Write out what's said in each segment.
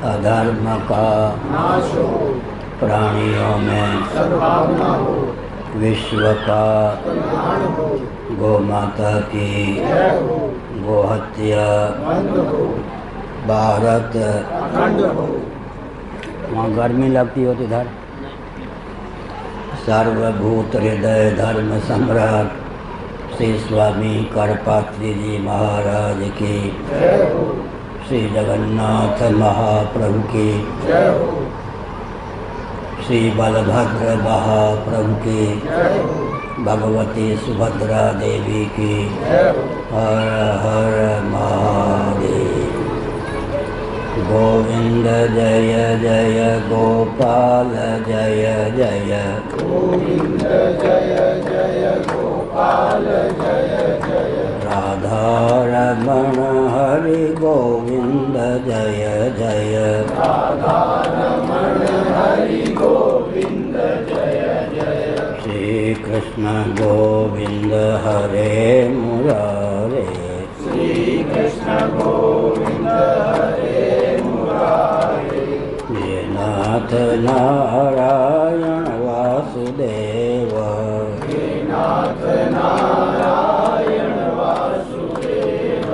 अधर्म का नाश हो, प्राणियों में सद्भावना हो, विश्व का कल्याण हो, गौ माता की जय हो, गोहत्या बंद हो, भारत अखंड हो। वहाँ गर्मी लगती हो तो इधर सर्वभूत हृदय धर्म सम्राट श्री स्वामी करपात्री जी महाराज की जय हो, श्री जगन्नाथ महाप्रभु की जय हो, श्री बलभद्र महाप्रभु की जय हो, भगवती सुभद्रा देवी की जय हो। हर हर महादेव। गोविंद जय जय गोपाल जय जय गोविंद जय जय गोपाल जय जय। राधा रमण हरि गोविंद जय जय राधा रमण हरि गोविंद जय जय। श्री कृष्ण गोविंद हरे मुरारे श्री कृष्ण गोविंद हरे मुरारे। जय नाथ नारायण वासुदेव हे नाथ नारायण वासुदेव।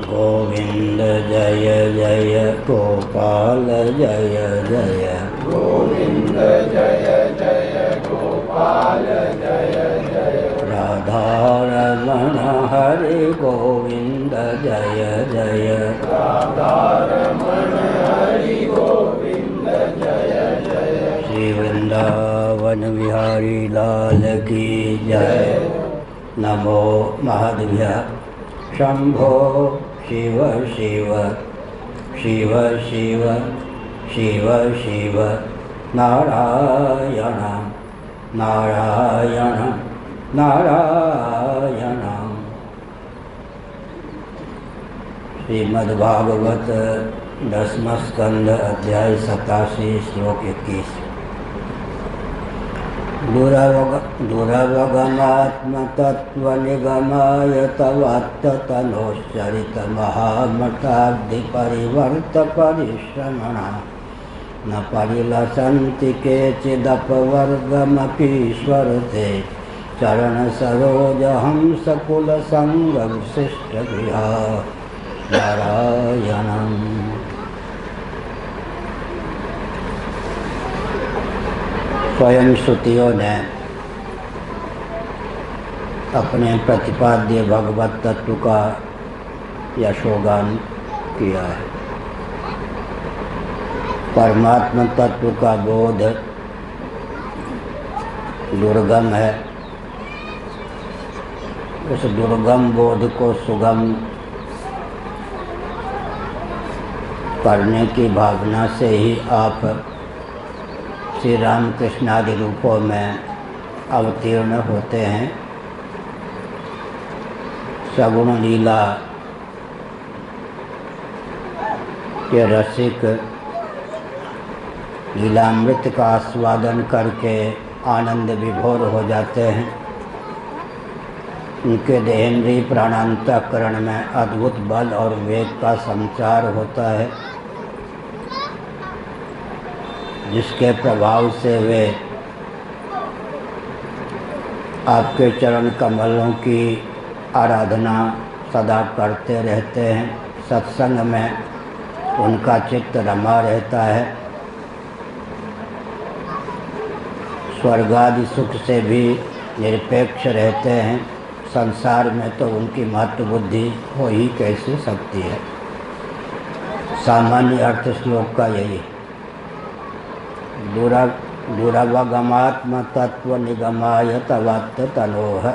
गोविंद जय जय गोपाल जय जय गोविंद जय जय गोपाल जय जय। राधा रमण हरि गोविंद जय जय राधा रमण हरि गोविंद जय जय। श्री वृंदावन बिहारी लाल की जय। नमो महादेव्य शंभो शिव शिव शिव शिव शिव शिव नारायण नारायण नारायण। श्रीमद्भागवत 10वां स्कंद अध्याय 87 श्लोक 21। दुरवगमात्मतत्त्वनिगमाय तवात्ततनोश्चरितमहामठाब्धिपरिवर्तपरिश्रमणा न परिलसन्ति केचिदपवर्गमपीश्वरते चरणसरोजहंसकुलसङ्गविशिष्टगृहा नारायणम्। स्वयं श्रुतियों ने अपने प्रतिपाद्य भगवत तत्व का यशोगान किया है। परमात्मा तत्व का बोध दुर्गम है। उस दुर्गम बोध को सुगम करने की भावना से ही आप श्री रामकृष्ण आदि रूपों में अवतीर्ण होते हैं। सगुण लीला के रसिक लीलामृत का आस्वादन करके आनंद विभोर हो जाते हैं। उनके देहेंद्रीय प्राणांतकरण में अद्भुत बल और वेग का संचार होता है, जिसके प्रभाव से वे आपके चरण कमलों की आराधना सदा करते रहते हैं। सत्संग में उनका चित्त रमा रहता है। स्वर्गादि सुख से भी निरपेक्ष रहते हैं। संसार में तो उनकी महत्व बुद्धि हो ही कैसे सकती है। सामान्य अर्थ श्लोक का यही है। दुरवगमात्म तत्व निगमाय तवात्त तनोह।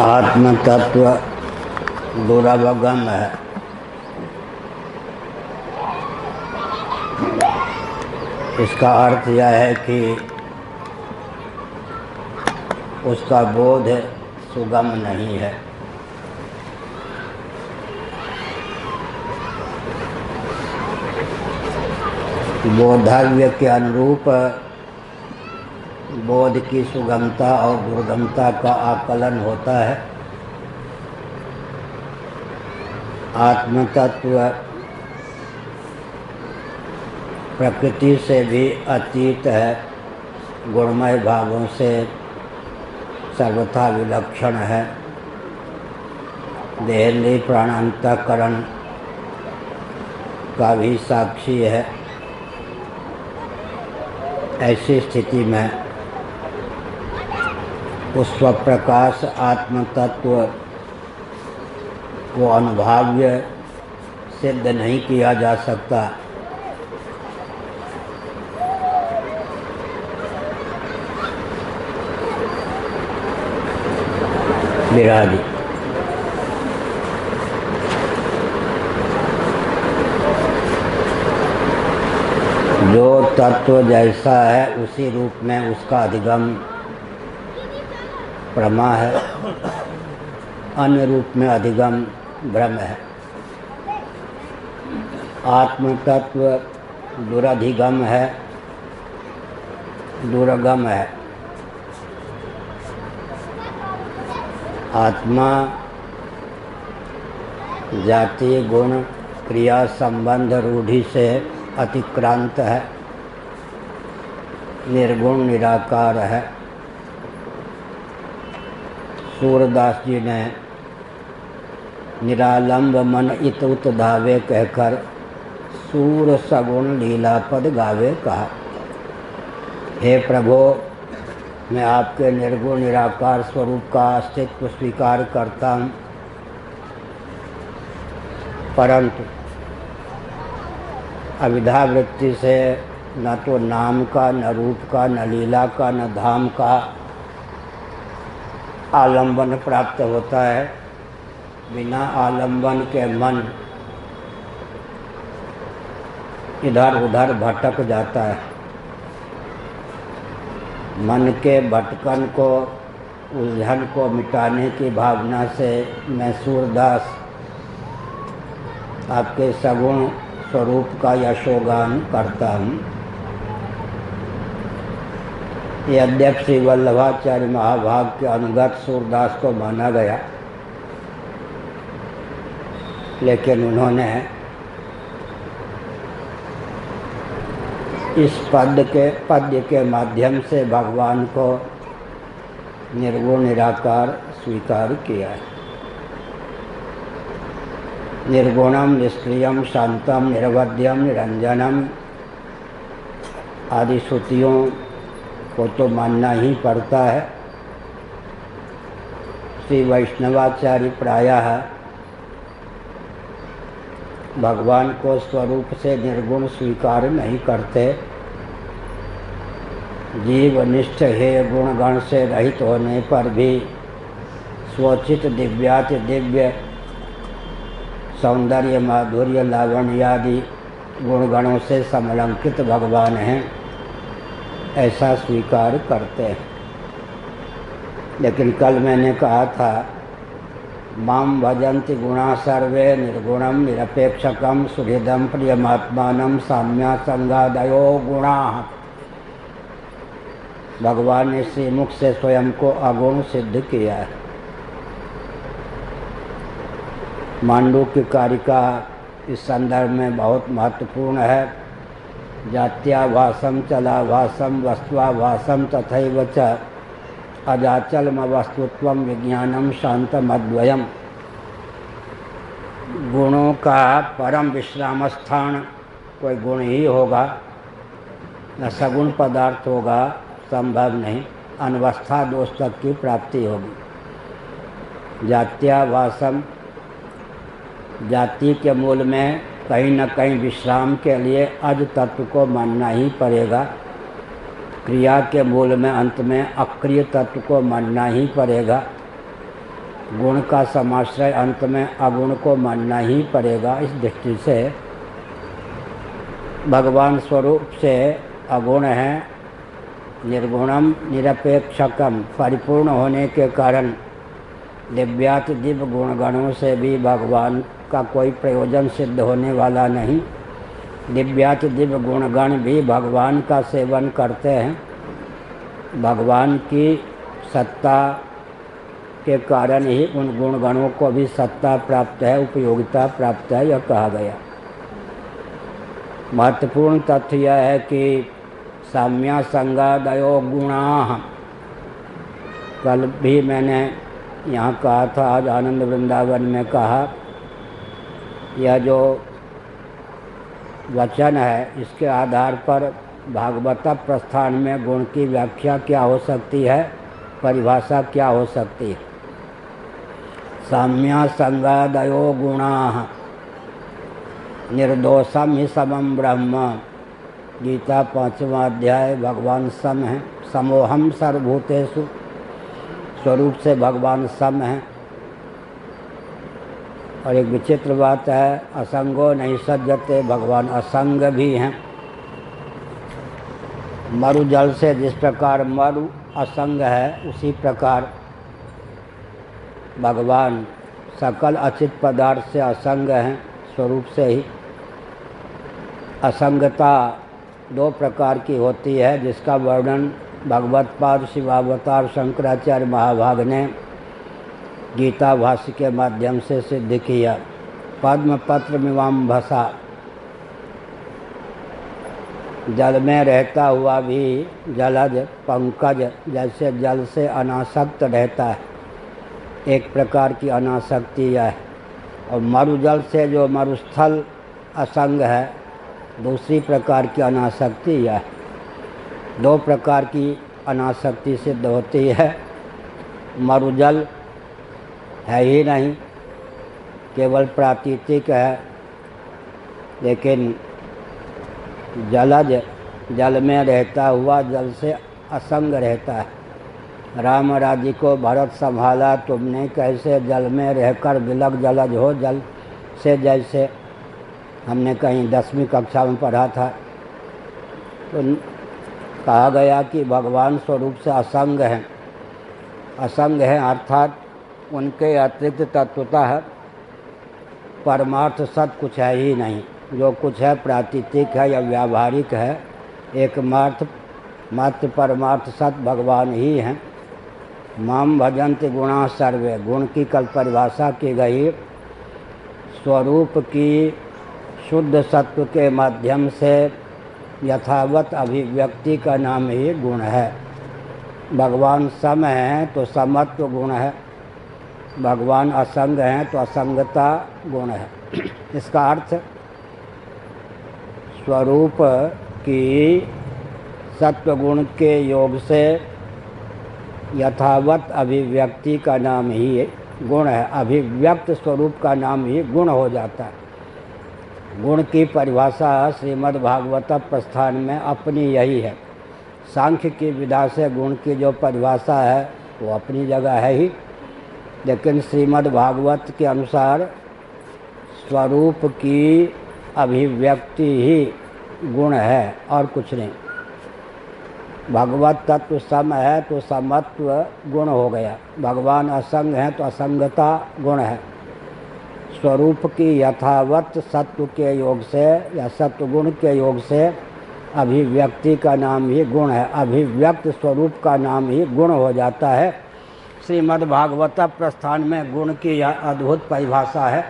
आत्म तत्व दुरवगम है। इसका अर्थ यह है कि उसका बोध सुगम नहीं है। बोधव्य के अनुरूप बोध की सुगमता और दुर्गमता का आकलन होता है। आत्म तत्व प्रकृति से भी अतीत है, गुणमय भावों से सर्वथा विलक्षण है, देहेंद्रिय प्राणांतकरण का भी साक्षी है। ऐसी स्थिति में उस स्वप्रकाश आत्म तत्व को अनुभाव्य सिद्ध नहीं किया जा सकता। विराजी जो तत्व जैसा है उसी रूप में उसका अधिगम प्रमा है, अन्य रूप में अधिगम भ्रम है। आत्म तत्व दुरधिगम है, दुर्गम है। आत्मा जाति गुण क्रिया संबंध रूढ़ि से अतिक्रांत है, निर्गुण निराकार है। सूरदास जी ने निरालंब मन इत उत धावे कहकर सूर सगुण लीला पद गावे कहा। हे प्रभु, मैं आपके निर्गुण निराकार स्वरूप का अस्तित्व स्वीकार करता हूँ, परंतु अविधा वृत्ति से न तो नाम का, न रूप का, न लीला का, न धाम का आलंबन प्राप्त होता है। बिना आलंबन के मन इधर उधर भटक जाता है। मन के भटकन को, उलझन को मिटाने की भावना से मैं सूरदास आपके सगुण स्वरूप का यशोगान करता हूँ। यद्यपि श्री वल्लभाचार्य महाभाग के अनुगत सूरदास को माना गया, लेकिन उन्होंने इस पद्य के माध्यम से भगवान को निर्गुण निराकार स्वीकार किया है। निर्गुणम निष्क्रियम शांतम निरवध्यम निरंजनम आदि श्रुतियों को तो मानना ही पड़ता है। श्री वैष्णवाचार्य प्रायः भगवान को स्वरूप से निर्गुण स्वीकार नहीं करते। जीवनिष्ठ हेय गुणगण से रहित होने पर भी स्वचित दिव्याति दिव्य सौंदर्य माधुर्य लावण्यादि गुणगणों से समलंकित भगवान हैं, ऐसा स्वीकार करते हैं। लेकिन कल मैंने कहा था, माम भजन्ति गुणा सर्वे निर्गुणम निरपेक्षकम सुहृदम प्रियमात्मानम साम्या संगादयो गुणा। भगवान ने श्रीमुख से स्वयं को अगुण सिद्ध किया है। मांडूक्य कारिका इस संदर्भ में बहुत महत्वपूर्ण है। जात्याभासम चलाभासम वस्त्वाभासम तथैव च अजाचलम वस्तुत्वम विज्ञानम शांतमद्वयम। गुणों का परम विश्राम स्थान कोई गुण ही होगा, न सगुण पदार्थ होगा, संभव नहीं। अनवस्था दोष तक की प्राप्ति होगी। जात्याभासम, जाति के मूल में कहीं न कहीं विश्राम के लिए अज तत्व को मानना ही पड़ेगा। क्रिया के मूल में अंत में अक्रिय तत्व को मानना ही पड़ेगा। गुण का समाश्रय अंत में अगुण को मानना ही पड़ेगा। इस दृष्टि से भगवान स्वरूप से अगुण है, निर्गुणम निरपेक्षकम, परिपूर्ण होने के कारण दिव्याति दिव्य गुणगणों से भी भगवान का कोई प्रयोजन सिद्ध होने वाला नहीं। दिव्याति दिव्य गुणगण भी भगवान का सेवन करते हैं। भगवान की सत्ता के कारण ही उन गुणगणों को भी सत्ता प्राप्त है, उपयोगिता प्राप्त है, यह कहा गया। महत्वपूर्ण तथ्य यह है कि साम्या संगादयो गुणाः, कल भी मैंने यहाँ कहा था, आज आनंद वृंदावन में कहा, यह जो वचन है इसके आधार पर भागवत प्रस्थान में गुण की व्याख्या क्या हो सकती है, परिभाषा क्या हो सकती है। साम्या संगादयो गुणाः निर्दोषम ही समम ब्रह्म, गीता 5वां अध्याय। भगवान सम है, समोहम सर्वभूतेषु, स्वरूप से भगवान सम है। और एक विचित्र बात है, असंगो नहीं सज्जते, भगवान असंग भी हैं। मरु जल से जिस प्रकार मरु असंग है, उसी प्रकार भगवान सकल अचित पदार्थ से असंग हैं, स्वरूप से ही। असंगता दो प्रकार की होती है, जिसका वर्णन भगवत पाद शिवावतार शंकराचार्य महाभाग ने गीता भाष्य के माध्यम से सिद्ध किया। पद्म पत्र मीमांभसा, जल में रहता हुआ भी जलज पंकज जैसे जल से अनासक्त रहता है, एक प्रकार की अनासक्ति यह है। और मरुजल से जो मरुस्थल असंग है, दूसरी प्रकार की अनासक्ति यह है। दो प्रकार की अनासक्ति सिद्ध होती है। मरुजल है ही नहीं, केवल प्रातीतिक है, लेकिन जलज जल में रहता हुआ जल से असंग रहता है। राम राज्य को भरत संभाला तुमने, कैसे जल में रहकर विलग जलज हो, जल से जैसे हमने कहीं 10वीं कक्षा में पढ़ा था। तो कहा गया कि भगवान स्वरूप से असंग हैं। असंग हैं अर्थात उनके अतिरिक्त तत्वतः परमार्थ सत कुछ है ही नहीं। जो कुछ है प्रातीतिक है या व्यावहारिक है, मात्र परमार्थ सत भगवान ही हैं। माम भजन्ति गुणा सर्वे, गुण की कल परिभाषा की गई। स्वरूप की शुद्ध सत्व के माध्यम से यथावत अभिव्यक्ति का नाम ही गुण है। भगवान सम हैं तो समत्व गुण है, भगवान असंग हैं तो असंगता गुण है। इसका अर्थ स्वरूप की सत्वगुण के योग से यथावत अभिव्यक्ति का नाम ही गुण है। अभिव्यक्त स्वरूप का नाम ही गुण हो जाता है। गुण की परिभाषा श्रीमद् भागवत प्रस्थान में अपनी यही है। सांख्य की विधा से गुण की जो परिभाषा है वो अपनी जगह है ही, लेकिन श्रीमद् भागवत के अनुसार स्वरूप की अभिव्यक्ति ही गुण है और कुछ नहीं। भगवत तत्व सम है तो समत्व गुण हो गया, भगवान असंग है तो असंगता गुण है। स्वरूप की यथावत सत्व के योग से या सत्व गुण के योग से अभिव्यक्ति का नाम ही गुण है। अभिव्यक्त स्वरूप का नाम ही गुण हो जाता है। श्रीमद् भागवत प्रस्थान में गुण की यह अद्भुत परिभाषा है।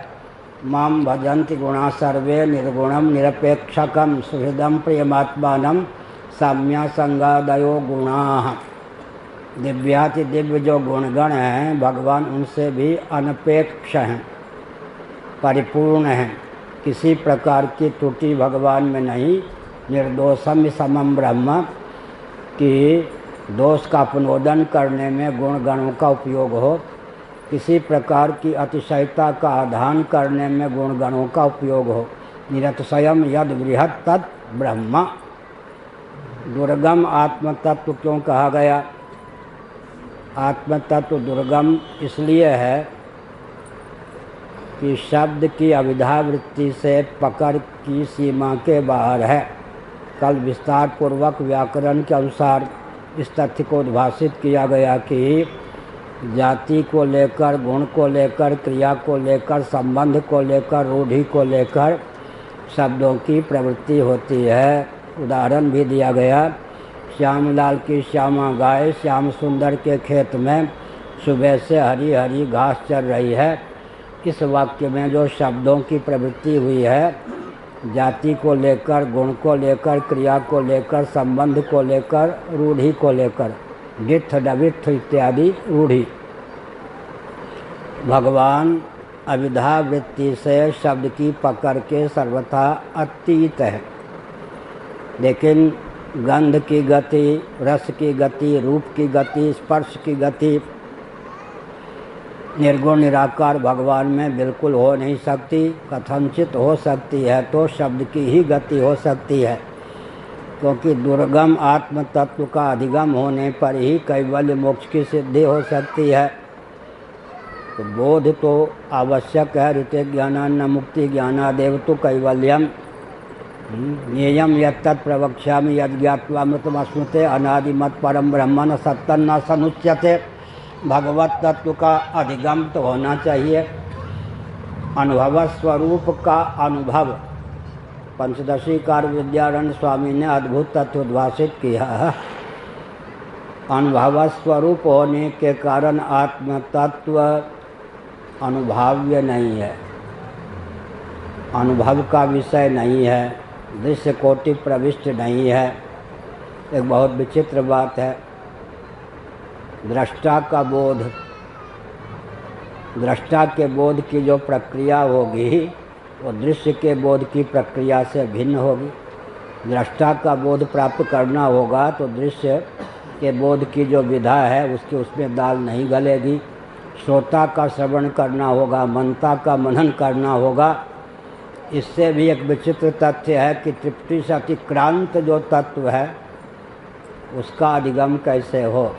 माम भजन्ति गुणा सर्वे निर्गुणम निरपेक्षकम सुहृदम प्रियमात्मानम साम्या संगादयो गुणाः। दिव्याति दिव्य जो गुणगण हैं भगवान उनसे भी अनपेक्ष हैं, परिपूर्ण हैं। किसी प्रकार की त्रुटि भगवान में नहीं। निर्दोषम समम ब्रह्म, कि दोष का अपनोदन करने में गुण गणों का उपयोग हो, किसी प्रकार की अतिशयता का आधान करने में गुण गणों का उपयोग हो। निरतिशयम यद बृहत् तत् ब्रह्म। दुर्गम आत्म तत्व क्यों कहा गया? आत्म तत्व दुर्गम इसलिए है कि शब्द की अविधा वृत्ति से पकड़ की सीमा के बाहर है। कल विस्तार पूर्वक व्याकरण के अनुसार इस तथ्य को उद्भाषित किया गया कि जाति को लेकर, गुण को लेकर, क्रिया को लेकर, संबंध को लेकर, रूढ़ि को लेकर शब्दों की प्रवृत्ति होती है। उदाहरण भी दिया गया, श्यामलाल की श्यामा गाय श्याम सुंदर के खेत में सुबह से हरी हरी घास चर रही है। इस वाक्य में जो शब्दों की प्रवृत्ति हुई है, जाति को लेकर, गुण को लेकर, क्रिया को लेकर, संबंध को लेकर, रूढ़ि को लेकर, डिथ डविथ इत्यादि रूढ़ि, भगवान अविधा वृत्ति से शब्द की पकड़ के सर्वथा अतीत है। लेकिन गंध की गति, रस की गति, रूप की गति, स्पर्श की गति निर्गुण निराकार भगवान में बिल्कुल हो नहीं सकती। कथनचित हो सकती है तो शब्द की ही गति हो सकती है, क्योंकि दुर्गम आत्म तत्व का अधिगम होने पर ही कैवल्य मोक्ष की सिद्धि हो सकती है। तो बोध तो आवश्यक है। ऋते ज्ञानान्न मुक्ति ज्ञानादेव तो कैवल्यम नियम यत्तत् प्रवक्ष्यामि यज्ञात्वामृतमश्नुते अनादिमत परम ब्रह्मण सत्तन्न समुच्यते। भगवत तत्व का अधिगम तो होना चाहिए। अनुभव स्वरूप का अनुभव पंचदशी कार्य विद्यारण्य स्वामी ने अद्भुत तत्व उद्भाषित किया है। अनुभव स्वरूप होने के कारण आत्म तत्व अनुभव्य नहीं है, अनुभव का विषय नहीं है, दृश्य कोटि प्रविष्ट नहीं है। एक बहुत विचित्र बात है। दृष्टा का बोध, दृष्टा के बोध की जो प्रक्रिया होगी वो दृश्य के बोध की प्रक्रिया से भिन्न होगी। दृष्टा का बोध प्राप्त करना होगा तो दृश्य के बोध की जो विधा है उसकी उसमें दाल नहीं गलेगी। श्रोता का श्रवण करना होगा, मनता का मनन करना होगा। इससे भी एक विचित्र तथ्य है कि तृप्ति से अतिक्रांत जो तत्व है उसका अधिगम कैसे हो।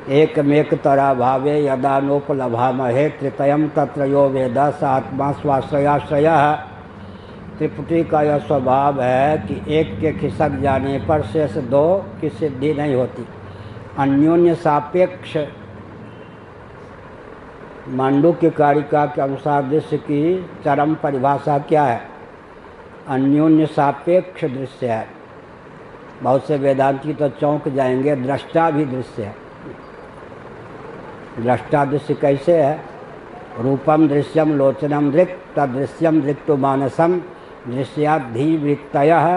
एकमेक तरा भावे यदा नोपलभामहे तृतयम तत्र यो वेद स आत्मा स्वाश्रयाश्रयः। त्रिपुटी का यह स्वभाव है कि एक के खिसक जाने पर शेष दो की सिद्धि नहीं होती। अन्योन्य सापेक्ष मांडुक्य कारिका के अनुसार दृश्य की चरम परिभाषा क्या है? अन्योन्य सापेक्ष दृश्य है। बहुत से वेदांती तो चौंक जाएंगे, दृष्टा भी दृश्य है। दृष्टा दृश्य कैसे है? रूपम दृश्यम लोचनम दृक् तदृश्यम दृक्तु मानसम दृश्याधिवृत्तयः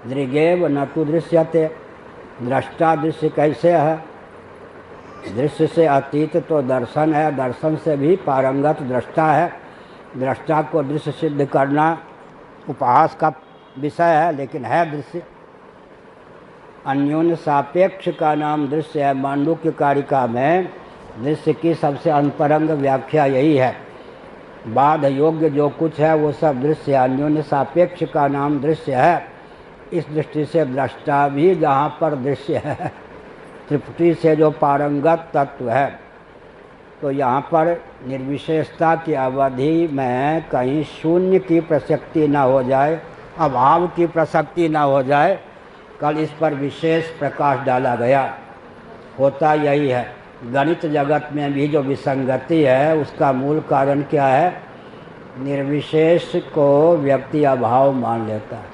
दृगेव न तु दृश्यते। दृष्टा दृश्य कैसे है? दृश्य से अतीत तो दर्शन है, दर्शन से भी पारंगत दृष्टा है। दृष्टा को दृश्य सिद्ध करना उपहास का विषय है, लेकिन है दृश्य। अन्योन्य सापेक्ष का नाम दृश्य है। मांडुक्य कारिका में दृश्य की सबसे अंतरंग व्याख्या यही है। बाध योग्य जो कुछ है वो सब दृश्य है। अन्योन्य सापेक्ष का नाम दृश्य है। इस दृष्टि से दृष्टा भी जहाँ पर दृश्य है, त्रिपुटी से जो पारंगत तत्व है, तो यहाँ पर निर्विशेषता की अवधि में कहीं शून्य की प्रसक्ति न हो जाए, अभाव की प्रसक्ति न हो जाए। कल इस पर विशेष प्रकाश डाला गया। होता यही है। गणित जगत में भी जो विसंगति है उसका मूल कारण क्या है? निर्विशेष को व्यक्ति अभाव मान लेता है।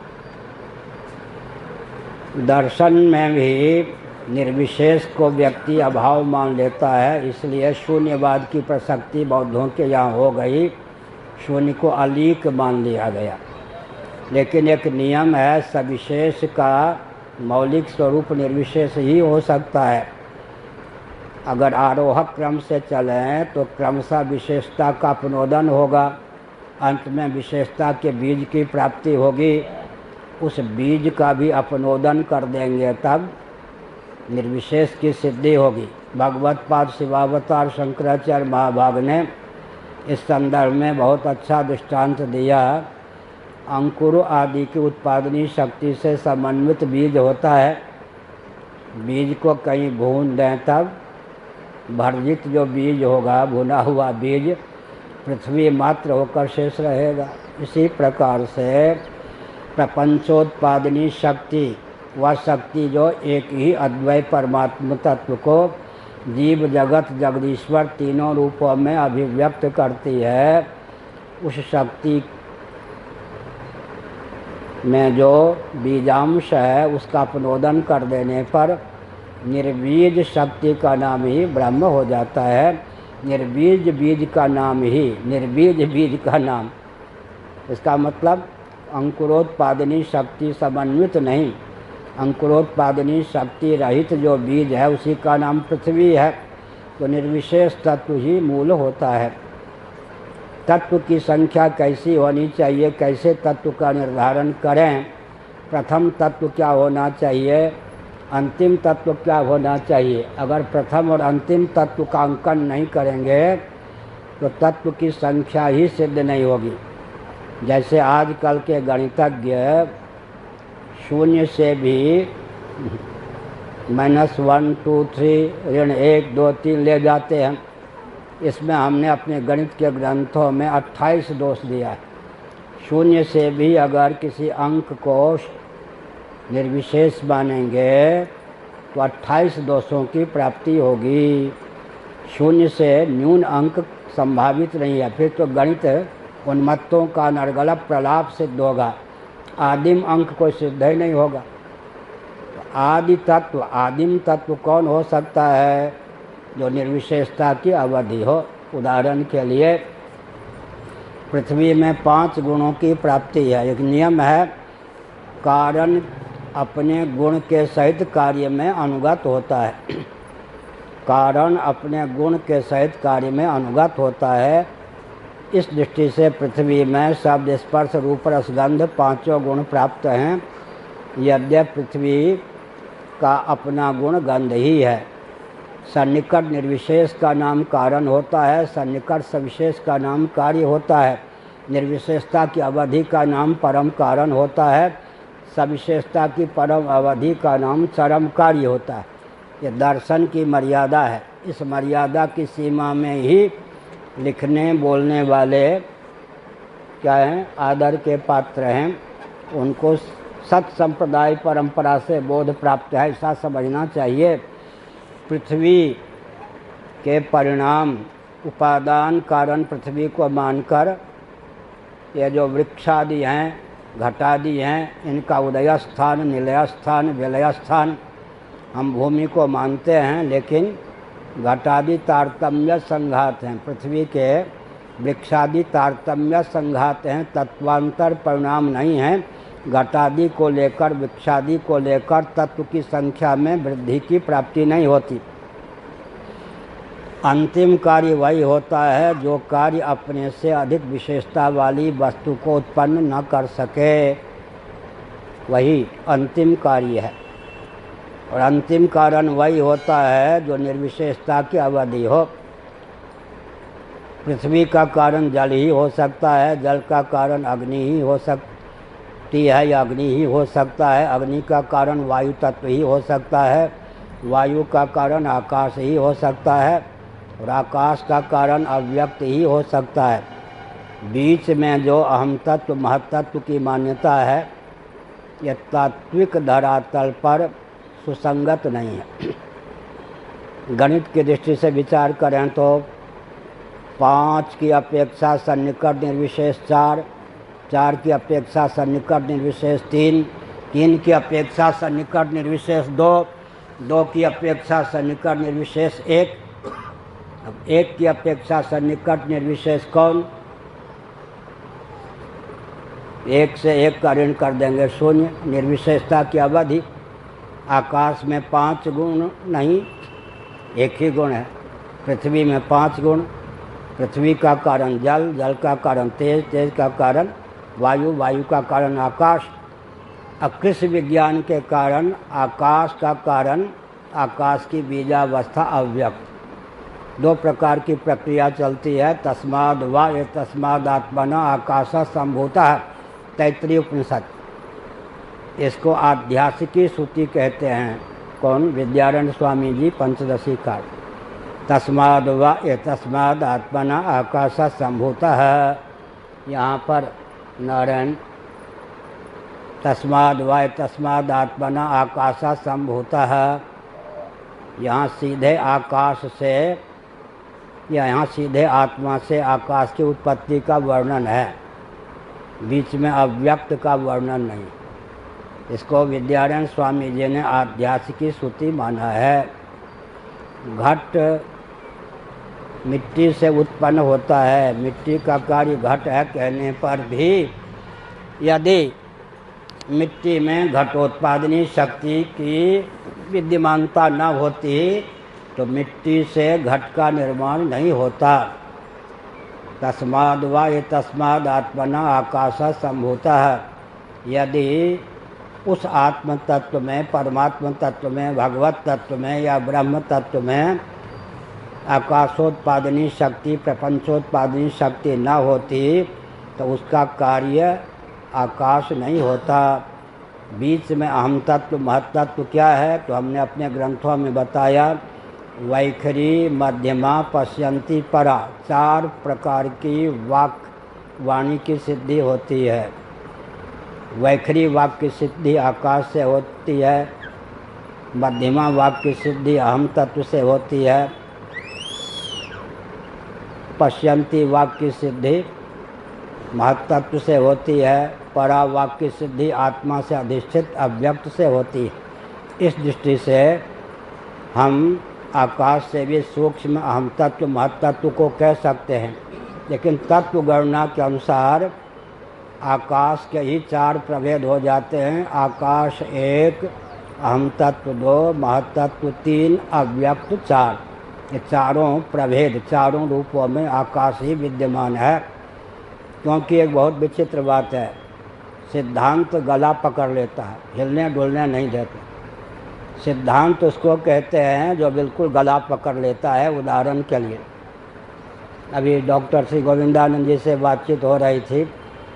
दर्शन में भी निर्विशेष को व्यक्ति अभाव मान लेता है। इसलिए शून्यवाद की प्रसक्ति बौद्धों के यहाँ हो गई। शून्य को अलीक मान लिया गया। लेकिन एक नियम है, सविशेष का मौलिक स्वरूप निर्विशेष ही हो सकता है। अगर आरोहक क्रम से चलें तो क्रमशः विशेषता का अपनोदन होगा, अंत में विशेषता के बीज की प्राप्ति होगी। उस बीज का भी अपनोदन कर देंगे तब निर्विशेष की सिद्धि होगी। भगवत पाद शिवावतार शंकराचार्य महाभाग ने इस संदर्भ में बहुत अच्छा दृष्टांत दिया। अंकुर आदि की उत्पादनी शक्ति से समन्वित बीज होता है। बीज को कहीं भून दें तब भर्जित जो बीज होगा, भुना हुआ बीज, पृथ्वी मात्र होकर शेष रहेगा। इसी प्रकार से प्रपंचोत्पादनी शक्ति, वह शक्ति जो एक ही अद्वैय परमात्म तत्व को जीव जगत जगदीश्वर तीनों रूपों में अभिव्यक्त करती है, उस शक्ति में जो बीजांश है उसका अपनोदन कर देने पर निर्बीज शक्ति का नाम ही ब्रह्म हो जाता है। निर्बीज बीज का नाम ही निर्बीज बीज का नाम, इसका मतलब अंकुरोत्पादनी शक्ति समन्वित नहीं, अंकुरोत्पादनी शक्ति रहित जो बीज है उसी का नाम पृथ्वी है। तो निर्विशेष तत्व ही मूल होता है। तत्व की संख्या कैसी होनी चाहिए, कैसे तत्व का निर्धारण करें, प्रथम तत्व क्या होना चाहिए, अंतिम तत्व क्या होना चाहिए। अगर प्रथम और अंतिम तत्व का अंकन नहीं करेंगे तो तत्व की संख्या ही सिद्ध नहीं होगी। जैसे आजकल के गणितज्ञ शून्य से भी -1 2 3 ऋण 1 2 3 ले जाते हैं। इसमें हमने अपने गणित के ग्रंथों में 28 दोष दिया है। शून्य से भी अगर किसी अंक को निर्विशेष मानेंगे तो 28 दोषों की प्राप्ति होगी। शून्य से न्यून अंक संभावित नहीं है, फिर तो गणित उन्मत्तों का नरगलप प्रलाप सिद्ध होगा, आदिम अंक कोई सिद्ध ही नहीं होगा। आदि तत्व आदिम तत्व कौन हो सकता है, जो निर्विशेषता की अवधि हो। उदाहरण के लिए पृथ्वी में 5 गुणों की प्राप्ति है। एक नियम है, कारण अपने गुण के सहित कार्य में अनुगत होता है। कारण अपने गुण के सहित कार्य में अनुगत होता है। इस दृष्टि से पृथ्वी में शब्द स्पर्श रूप रस गंध 5 गुण प्राप्त हैं। यद्यपि पृथ्वी का अपना गुण गंध ही है। सन्निकट निर्विशेष का नाम कारण होता है, सन्निकट सविशेष का नाम कार्य होता है। निर्विशेषता की अवधि का नाम परम कारण होता है, सविशेषता की परम अवधि का नाम चरम कार्य होता है। ये दर्शन की मर्यादा है। इस मर्यादा की सीमा में ही लिखने बोलने वाले क्या हैं, आदर के पात्र हैं। उनको सत संप्रदाय परंपरा से बोध प्राप्त है, ऐसा समझना चाहिए। पृथ्वी के परिणाम उपादान कारण पृथ्वी को मानकर ये जो वृक्षादि हैं, घटादि हैं, इनका उदय स्थान, निलय स्थान, विलय स्थान हम भूमि को मानते हैं, लेकिन घटादि तारतम्य संघात हैं। पृथ्वी के वृक्षादि तारतम्य संघात हैं, तत्वांतर परिणाम नहीं हैं। घटादि को लेकर वृक्षादि को लेकर तत्व की संख्या में वृद्धि की प्राप्ति नहीं होती। अंतिम कार्य वही होता है जो कार्य अपने से अधिक विशेषता वाली वस्तु को उत्पन्न न कर सके, वही अंतिम कार्य है। और अंतिम कारण वही होता है जो निर्विशेषता की अवधि हो। पृथ्वी का कारण जल ही हो सकता है, जल का कारण अग्नि ही हो सकती है या अग्नि ही हो सकता है, अग्नि का कारण वायु तत्व ही हो सकता है, वायु का कारण आकाश ही हो सकता है और आकाश का कारण अव्यक्त ही हो सकता है। बीच में जो अहम तत्व महत्त्व की मान्यता है, यह तात्विक धरातल पर सुसंगत नहीं है। गणित की दृष्टि से विचार करें तो 5 की अपेक्षा सन्निकट निर्विशेष 4, 4 की अपेक्षा सन्निकट निर्विशेष 3, 3 की अपेक्षा सन्निकट निर्विशेष 2, 2 की अपेक्षा सन्निकट निर्विशेष 1, अब 1 की अपेक्षा सन्निकट निर्विशेष कौन? 1 से 1 का ऋण कर देंगे 0। निर्विशेषता की अवधि। आकाश में 5 गुण नहीं, 1 ही गुण है। पृथ्वी में 5 गुण। पृथ्वी का कारण जल, जल का कारण तेज, तेज का कारण वायु, वायु का कारण आकाश। अकृष्य विज्ञान के कारण आकाश का कारण आकाश की बीजावस्था अव्यक्त। 2 प्रकार की प्रक्रिया चलती है। तस्माद वा ये तस्मादात्मना आकाश संभूतः, तैत्तरीय उपनिषद। इसको आध्यात्मिकी श्रुति कहते हैं। कौन? विद्यारण्य स्वामी जी पंचदशी काल। तस्माद वा ये तस्माद आत्मना आकाश संभूतः। यहाँ पर नारायण तस्माद वा ये तस्माद आत्मना आकाश संभूतः, यहाँ सीधे आकाश से या यहाँ सीधे आत्मा से आकाश की उत्पत्ति का वर्णन है। बीच में अव्यक्त का वर्णन नहीं। इसको विद्यारण्य स्वामी जी ने आध्यात्मिक श्रुति माना है। घट मिट्टी से उत्पन्न होता है, मिट्टी का कार्य घट है कहने पर भी यदि मिट्टी में घटोत्पादनी शक्ति की विद्यमानता न होती तो मिट्टी से घट का निर्माण नहीं होता। तस्माद् वा ये तस्माद् आत्मना आकाश संभूतः। यदि उस आत्म तत्व में, परमात्म तत्व में, भगवत तत्व में या ब्रह्म तत्व में आकाशोत्पादनी शक्ति, प्रपंचोत्पादनी शक्ति न होती तो उसका कार्य आकाश नहीं होता। बीच में अहम तत्व महत्त्व क्या है तो हमने अपने ग्रंथों में बताया। वैखरी, मध्यमा, पश्यंती, परा, 4 प्रकार की वाणी की सिद्धि होती है। वैखरी वाक्य की सिद्धि आकाश से होती है, मध्यमा वाक्य की सिद्धि अहम तत्व से होती है, पश्यंती वाक्य की सिद्धि महत्तत्व से होती है, परा वाक्य की सिद्धि आत्मा से अधिष्ठित अव्यक्त से होती है। इस दृष्टि से हम आकाश से भी सूक्ष्म अहम तत्व महत्तत्व को कह सकते हैं, लेकिन तत्व गणना के अनुसार आकाश के ही 4 प्रभेद हो जाते हैं। आकाश 1, अहम तत्व 2, महत्तत्व 3, अव्यक्त 4। ये चारों प्रभेद, चारों रूपों में आकाश ही विद्यमान है। क्योंकि एक बहुत विचित्र बात है, सिद्धांत गला पकड़ लेता है, हिलने डुलने नहीं देता। सिद्धांत उसको कहते हैं जो बिल्कुल गला पकड़ लेता है। उदाहरण के लिए अभी डॉक्टर श्री गोविंदानंद जी से बातचीत हो रही थी।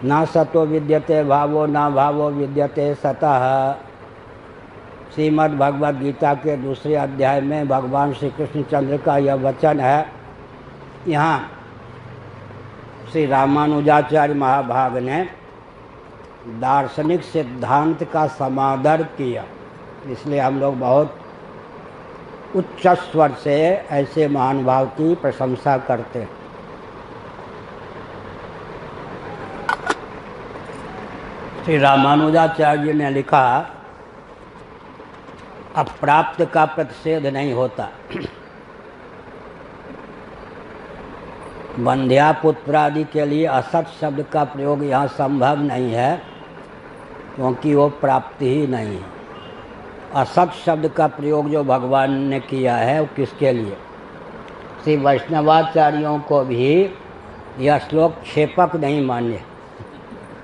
ना सतो विद्यते भावो ना भावो विद्यते सतः। श्रीमद् भगवद गीता के दूसरे अध्याय में भगवान श्री कृष्णचंद्र का यह वचन है। यहाँ श्री रामानुजाचार्य महाभाग ने दार्शनिक सिद्धांत का समादर किया, इसलिए हम लोग बहुत उच्च स्वर से ऐसे महानुभाव की प्रशंसा करते हैं। श्री रामानुजाचार्य जी ने लिखा, अप्राप्त का प्रतिषेध नहीं होता। बंध्या पुत्र आदि के लिए असत शब्द का प्रयोग यहाँ संभव नहीं है, क्योंकि वो प्राप्ति ही नहीं है। असत शब्द का प्रयोग जो भगवान ने किया है वो किसके लिए? श्री वैष्णवाचार्यों को भी यह श्लोक क्षेपक नहीं मान्य।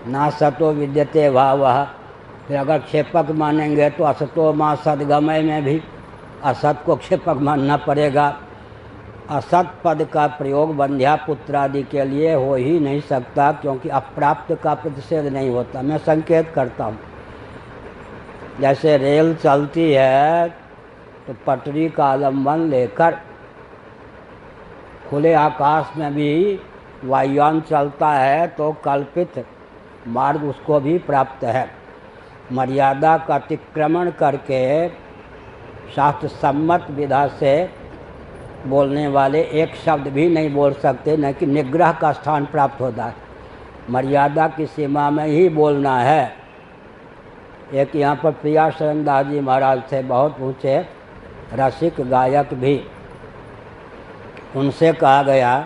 ना सतो विद्यते भावः, फिर अगर क्षेपक मानेंगे तो असतो मां सद्गमय में भी असत को क्षेपक मानना पड़ेगा। असत पद का प्रयोग बंध्या पुत्र आदि के लिए हो ही नहीं सकता, क्योंकि अप्राप्त का प्रतिषेध नहीं होता। मैं संकेत करता हूँ, जैसे रेल चलती है तो पटरी का आलम्बन लेकर खुले आकाश में भी वायुयान चलता है तो कल्पित मार्ग उसको भी प्राप्त है। मर्यादा का अतिक्रमण करके शास्त्र सम्मत विधा से बोलने वाले एक शब्द भी नहीं बोल सकते, न कि निग्रह का स्थान प्राप्त होता है। मर्यादा की सीमा में ही बोलना है। एक यहाँ पर प्रिया शरण दास जी महाराज थे, बहुत ऊँचे रसिक गायक भी। उनसे कहा गया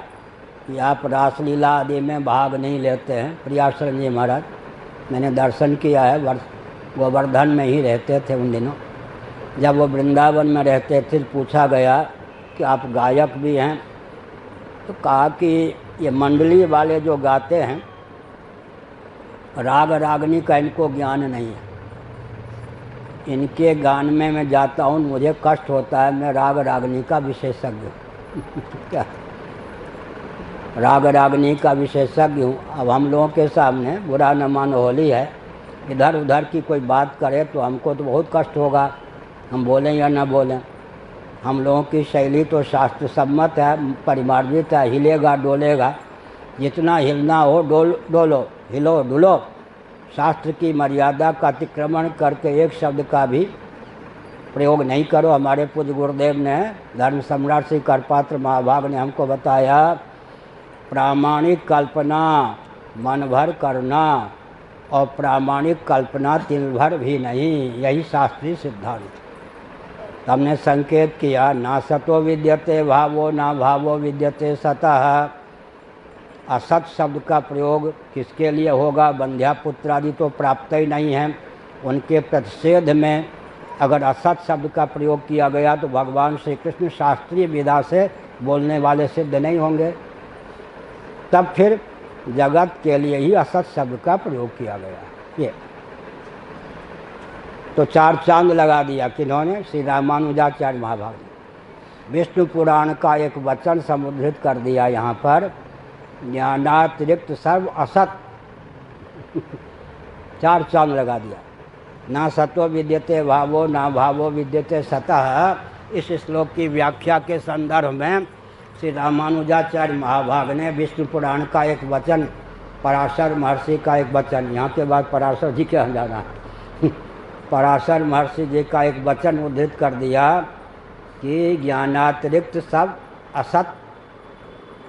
कि आप रासलीला आदि में भाग नहीं लेते हैं। प्रिया शरण जी महाराज, मैंने दर्शन किया है, गोवर्धन में ही रहते थे उन दिनों। जब वो वृंदावन में रहते थे पूछा गया कि आप गायक भी हैं, तो कहा कि ये मंडली वाले जो गाते हैं राग रागनी का इनको ज्ञान नहीं है। इनके गान में मैं जाता हूँ मुझे कष्ट होता है, मैं राग रागनी का विशेषज्ञ हूँ। क्या राग रागनी का विशेषज्ञ हूँ। अब हम लोगों के सामने बुरा न मानो, होली है, इधर उधर की कोई बात करे तो हमको तो बहुत कष्ट होगा, हम बोलें या न बोलें। हम लोगों की शैली तो शास्त्र सम्मत है, परिमार्जित है, हिलेगा डोलेगा, जितना हिलना हो डोलो, हिलो डुलो। शास्त्र की मर्यादा का अतिक्रमण करके एक शब्द का भी प्रयोग नहीं करो। हमारे पूज्य गुरुदेव ने, धर्म सम्राट श्री करपात्र महाभाग ने हमको बताया, प्रामाणिक कल्पना मन भर करना और प्रामाणिक कल्पना तिल भर भी नहीं, यही शास्त्रीय सिद्धांत। हमने संकेत किया ना सतो विद्यते भावो ना भावो विद्यते सतः। असत शब्द का प्रयोग किसके लिए होगा? बंध्या पुत्र आदि तो प्राप्त ही नहीं है, उनके प्रतिषेध में अगर असत शब्द का प्रयोग किया गया तो भगवान श्री कृष्ण शास्त्रीय विधा से बोलने वाले सिद्ध नहीं होंगे। तब फिर जगत के लिए ही असत शब्द का प्रयोग किया गया। ये तो चार चांद लगा दिया किन्होंने? श्री रामानुजाचार्य महाभाग ने। विष्णु पुराण का एक वचन समुद्रित कर दिया यहाँ पर, ज्ञानातिरिक्त सर्व असत। चार चांद लगा दिया। ना सतो विद्यते भावो ना भावो विद्यते सतः। इस श्लोक की व्याख्या के संदर्भ में श्री रामानुजाचार्य महाभाग ने विष्णु पुराण का एक वचन, पराशर महर्षि का एक वचन, यहाँ के बाद पराशर जी के यहाँ जाना पराशर महर्षि जी का एक वचन उद्धृत कर दिया कि ज्ञानातिरिक्त सब असत।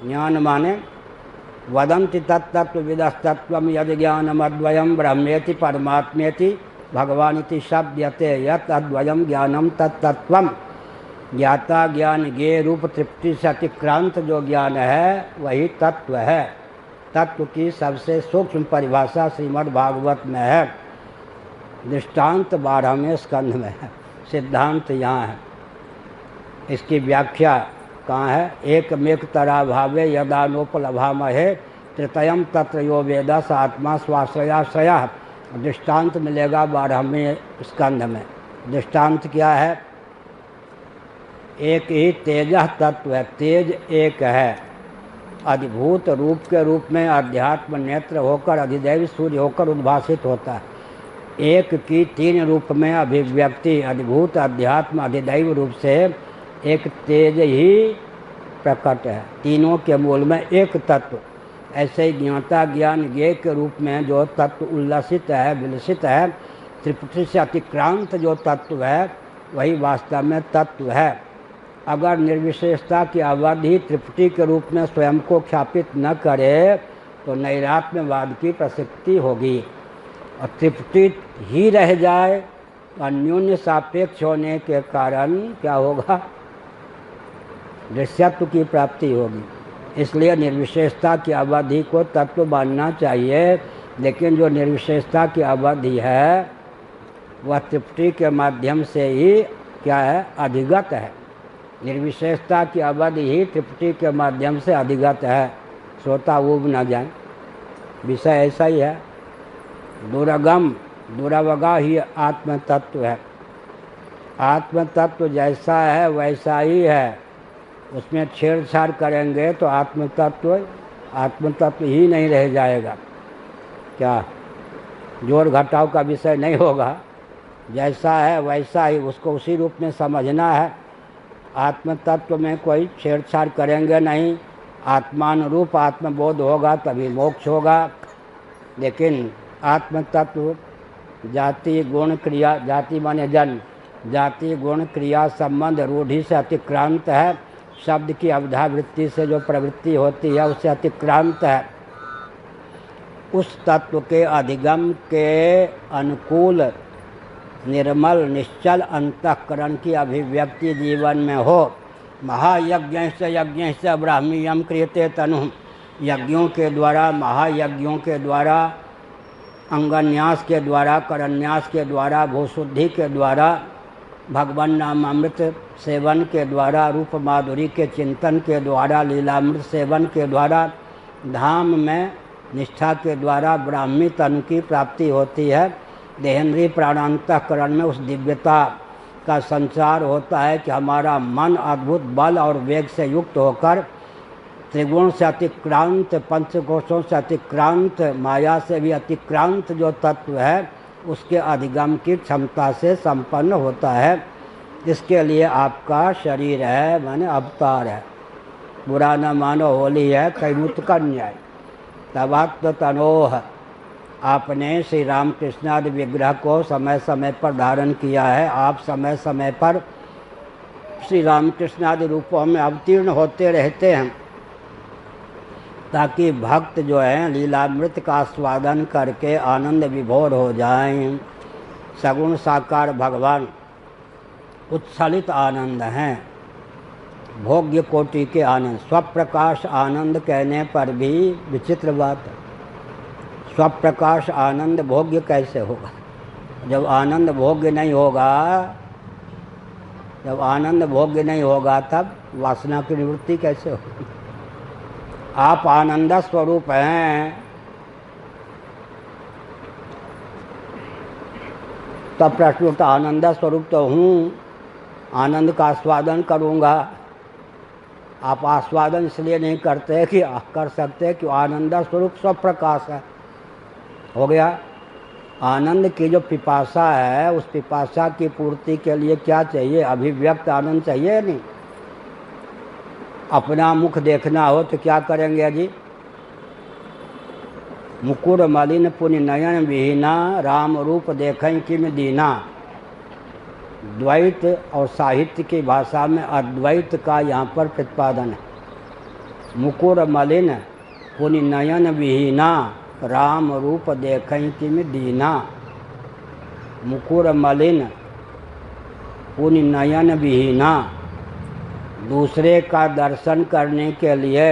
ज्ञान माने वदन्ति तत्तत्त्वविदस्तत्त्वं यद् ज्ञानमद्वयं ब्रह्मेति परमात्मेति भगवानिति शब्दयते यत् अद्वयं ज्ञानम तत्तत्त्वम्। ज्ञाता ज्ञान ज्ञेय रूप तृप्ति से अतिक्रांत जो ज्ञान है वही तत्व है। तत्व की सबसे सूक्ष्म परिभाषा श्रीमद् भागवत में है, दृष्टांत 12वें स्कंध में है, सिद्धांत यहाँ है। इसकी व्याख्या कहाँ है? एकमेक तरा भावे यदानोपलभामहे तृतयम तत्र यो वेद स आत्मा स्वाश्रयाश्रयः। दृष्टांत मिलेगा 12वें स्कंध में। दृष्टांत क्या है? एक ही तेजः तत्व है, तेज एक है, अधिभूत रूप के रूप में अध्यात्म नेत्र होकर अधिदैव सूर्य होकर उद्भासित होता है। एक की तीन रूप में अभिव्यक्ति, अधिभूत अध्यात्म अधिदैव रूप से एक तेज ही प्रकट है। तीनों के मूल में एक तत्व। ऐसे ही ज्ञाता ज्ञान ज्ञेय के रूप में जो तत्व उल्लसित है, विलसित है, त्रिपुटी से अतिक्रांत जो तत्व है वही वास्तव में तत्व है। अगर निर्विशेषता की अवधि त्रिपुटी के रूप में स्वयं को ख्यापित न करे तो नैरात्म्यवाद की प्रसक्ति होगी, और त्रिपुटी ही रह जाए अन्योन्य सापेक्ष होने के कारण क्या होगा? दृश्यत्व की प्राप्ति होगी। इसलिए निर्विशेषता की अवधि को तत्व मानना चाहिए, लेकिन जो निर्विशेषता की अवधि है वह त्रिपुटी के माध्यम से ही क्या है? अधिगत है। निर्विशेषता की अवधि ही त्रिपुटी के माध्यम से अधिगत है। श्रोता ऊब न जाए, विषय ऐसा ही है। दुर्गम दुरावगा ही आत्म तत्व है। आत्म तत्व जैसा है वैसा ही है, उसमें छेड़छाड़ करेंगे तो आत्म तत्व ही नहीं रह जाएगा। क्या जोड़ घटाव का विषय नहीं होगा? जैसा है वैसा ही उसको उसी रूप में समझना है। आत्म तत्व में कोई छेड़छाड़ करेंगे नहीं, आत्मानुरूप आत्मबोध होगा तभी मोक्ष होगा। लेकिन आत्म तत्व जाति गुण क्रिया, जाति माने जन्म, जाति गुण क्रिया संबंध रूढ़ि से अतिक्रांत है। शब्द की अवधावृत्ति से जो प्रवृत्ति होती है उससे अतिक्रांत है। उस तत्व के अधिगम के अनुकूल निर्मल निश्चल अंतःकरण की अभिव्यक्ति जीवन में हो। महायज्ञ से ब्राह्मीयम क्रियते तनु। यज्ञों के द्वारा, महायज्ञों के द्वारा, अंगन्यास के द्वारा, करन्यास के द्वारा, भूशुद्धि के द्वारा, भगवान नामामृत सेवन के द्वारा, रूप माधुरी के चिंतन के द्वारा, लीलामृत सेवन के द्वारा, धाम में निष्ठा के द्वारा ब्राह्मी तनु की प्राप्ति होती है। देहेंद्रीय प्राणांतःकरण में उस दिव्यता का संचार होता है कि हमारा मन अद्भुत बल और वेग से युक्त होकर त्रिगुण से अतिक्रांत, पंचकोशों से अतिक्रांत, माया से भी अतिक्रांत जो तत्व है उसके अधिगम की क्षमता से संपन्न होता है। इसके लिए आपका शरीर है, माने अवतार है। बुरा न मानो होली है, कैमुत कन्या है। तवात्म तनोह, आपने श्री रामकृष्णादि विग्रह को समय समय पर धारण किया है। आप समय समय पर श्री रामकृष्णादि रूपों में अवतीर्ण होते रहते हैं। ताकि भक्त जो है लीलामृत का आस्वादन करके आनंद विभोर हो जाएं। सगुण साकार भगवान उत्सलित आनंद हैं, भोग्य कोटि के आनंद। स्वप्रकाश आनंद कहने पर भी विचित्र बात है। स्वप्रकाश आनंद भोग्य कैसे होगा? जब आनंद भोग्य नहीं होगा, जब आनंद भोग्य नहीं होगा तब वासना की निवृत्ति कैसे होगी? आप आनंद स्वरूप हैं, तब प्रश्न उठता आनंद स्वरूप तो हूँ, आनंद का आस्वादन करूँगा। आप आस्वादन इसलिए नहीं करते कि कर सकते कि आनंद स्वरूप स्वप्रकाश है। हो गया। आनंद की जो पिपासा है, उस पिपासा की पूर्ति के लिए क्या चाहिए? अभिव्यक्त आनंद चाहिए नहीं? अपना मुख देखना हो तो क्या करेंगे जी? मुकुर मलिन पुनि नयन विहीना, राम रूप देखें किम दीना। द्वैत और साहित्य की भाषा में अद्वैत का यहाँ पर प्रतिपादन है। मुकुर मलिन पुनि नयन विहीना, राम रूप देखें किम दीना। मुकुर मलिन पुनि नयन विहीना, दूसरे का दर्शन करने के लिए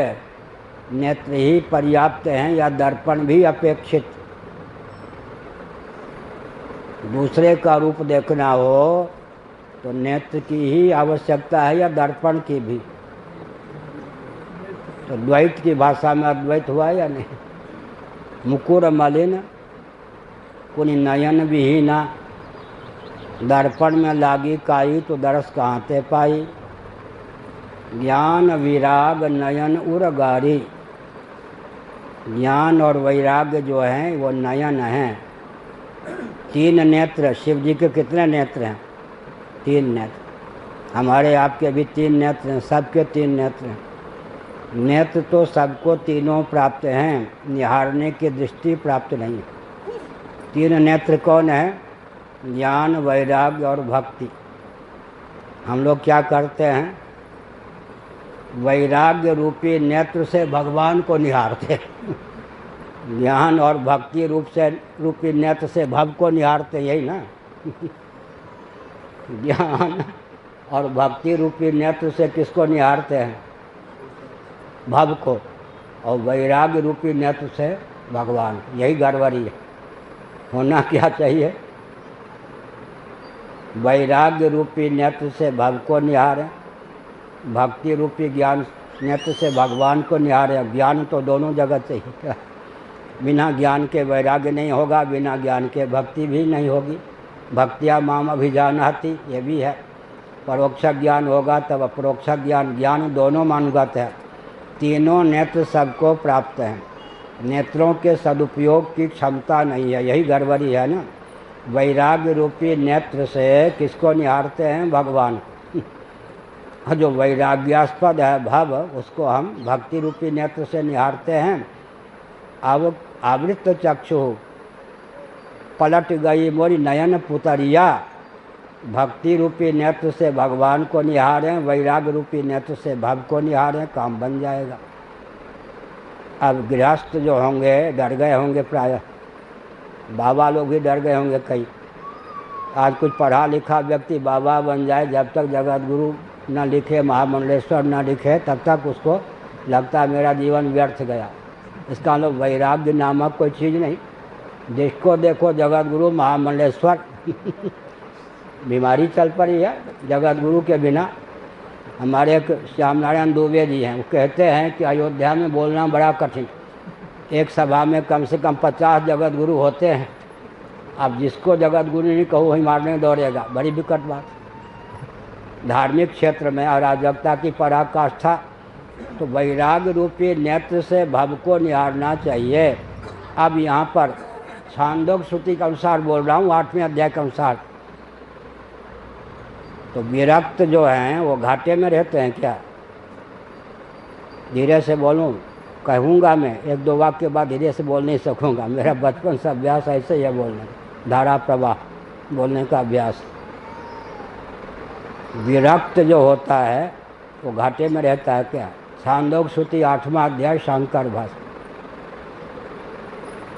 नेत्र ही पर्याप्त हैं या दर्पण भी अपेक्षित? दूसरे का रूप देखना हो तो नेत्र की ही आवश्यकता है या दर्पण की भी? तो द्वैत की भाषा में अद्वैत हुआ या नहीं? मुकुर मलिन पुनि नयन विहीना, दर्पण में लागी काई तो दरस कहाँ ते पाई। ज्ञान विराग नयन उरगारी, ज्ञान और वैराग्य जो हैं वो नयन हैं। तीन नेत्र, शिव जी के कितने नेत्र हैं? तीन नेत्र। हमारे आपके भी तीन नेत्र हैं, सबके तीन नेत्र हैं। नेत्र तो सबको तीनों प्राप्त हैं, निहारने की दृष्टि प्राप्त नहीं है। तीन नेत्र कौन है? ज्ञान, वैराग्य और भक्ति। हम लोग क्या करते हैं? वैराग्य रूपी नेत्र से भगवान को निहारते हैं, ज्ञान और भक्ति रूपी नेत्र से भव को निहारते, यही ना? ज्ञान और भक्ति रूपी नेत्र से किसको निहारते हैं? भव को। और वैराग्य रूपी नेत्र से भगवान। यही गड़बड़ी है। होना क्या चाहिए? वैराग्य रूपी नेत्र से भव को निहारें, भक्ति रूपी ज्ञान नेत्र से भगवान को निहारें। ज्ञान तो दोनों जगह चाहिए। बिना ज्ञान के वैराग्य नहीं होगा, बिना ज्ञान के भक्ति भी नहीं होगी। भक्तिया माम अभिजानाति, ये भी है। परोक्ष ज्ञान होगा तब अपरोक्ष ज्ञान, ज्ञान दोनों मानुगत है। तीनों नेत्र सबको प्राप्त हैं, नेत्रों के सदुपयोग की क्षमता नहीं है, यही गड़बड़ी है ना। वैराग्य रूपी नेत्र से किसको निहारते हैं? भगवान। जो वैराग्यास्पद है भव, उसको हम भक्ति रूपी नेत्र से निहारते हैं। अब आवृत चक्षु पलट गई मोरी नयन पुतरिया, भक्ति रूपी नेत्र से भगवान को निहारें, वैराग्य रूपी नेत्र से भव को निहारें, काम बन जाएगा। अब गृहस्थ जो होंगे डर गए होंगे, प्रायः बाबा लोग भी डर गए होंगे कई। आज कुछ पढ़ा लिखा व्यक्ति बाबा बन जाए, जब तक जगत गुरु न लिखे, महामंडलेश्वर न लिखे, तब तक उसको लगता है मेरा जीवन व्यर्थ गया। इसका मतलब वैराग्य नामक कोई चीज़ नहीं। जिसको देखो जगत गुरु महामंडलेश्वर बीमारी चल पड़ी है जगत गुरु के बिना। हमारे एक श्याम नारायण दुबे जी हैं, वो कहते हैं कि अयोध्या में बोलना बड़ा कठिन, एक सभा में कम से कम 50 जगत गुरु होते हैं। अब जिसको जगत गुरु नहीं कहो वही मारने दौड़ेगा, बड़ी विकट बात। धार्मिक क्षेत्र में अराजकता की पराकाष्ठा, तो वैराग्य रूपी नेत्र से भव को निहारना चाहिए। अब यहाँ पर छांदोग्य श्रुति के अनुसार बोल रहा हूँ, 8वें अध्याय के अनुसार। तो विरक्त जो हैं वो घाटे में रहते हैं क्या? धीरे से बोलूँ, कहूँगा मैं, एक दो वाक्य के बाद धीरे से बोल नहीं सकूँगा। मेरा बचपन से अभ्यास ऐसे ही है बोलने, धारा प्रवाह बोलने का अभ्यास। विरक्त जो होता है वो घाटे में रहता है क्या? छांदोग्य श्रुति 8वां अध्याय शांकर भाष्य।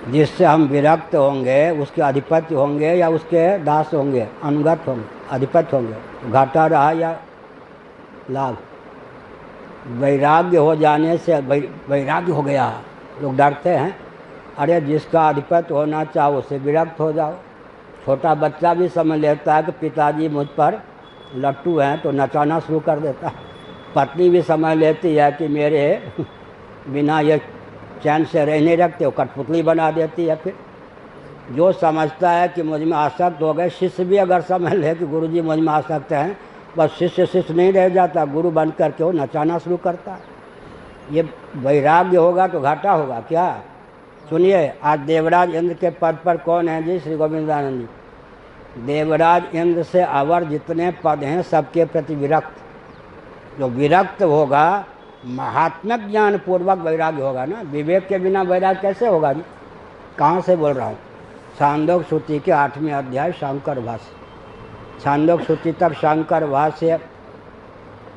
जिससे हम विरक्त होंगे उसके अधिपति होंगे या उसके दास होंगे, अनुगत होंगे, अधिपति होंगे, घाटा रहा या लाभ। वैराग्य हो जाने से वैराग्य हो गया, लोग डरते हैं, अरे जिसका अधिपति होना चाहो उससे विरक्त हो जाओ। छोटा बच्चा भी समझ लेता है कि पिताजी मुझ पर लट्टू हैं तो नचाना शुरू कर देता है। पत्नी भी समझ लेती है कि मेरे बिना ये चैन से रह नहीं रखते, वो कठपुतली बना देती है। फिर जो समझता है कि मुझ में आसक्त हो गए, शिष्य भी अगर समझ ले कि गुरुजी मुझ में आसक्त हैं, बस शिष्य नहीं रह जाता, गुरु बन करके वो नचाना शुरू करता है। ये वैराग्य होगा तो घाटा होगा क्या। सुनिए, आज देवराज इंद्र के पद पर कौन है जी? श्री गोविंदानंद जी। देवराज इंद्र से अवर जितने पद हैं सबके प्रति विरक्त। जो विरक्त होगा, महात्मक ज्ञान पूर्वक वैराग्य होगा ना। विवेक के बिना वैराग्य कैसे होगा जी? कहाँ से बोल रहा हूँ? छांदोग्य श्रुति के 8वें अध्याय शांकर भाष्य। छांदोग्य श्रुति तक शांकर भाष्य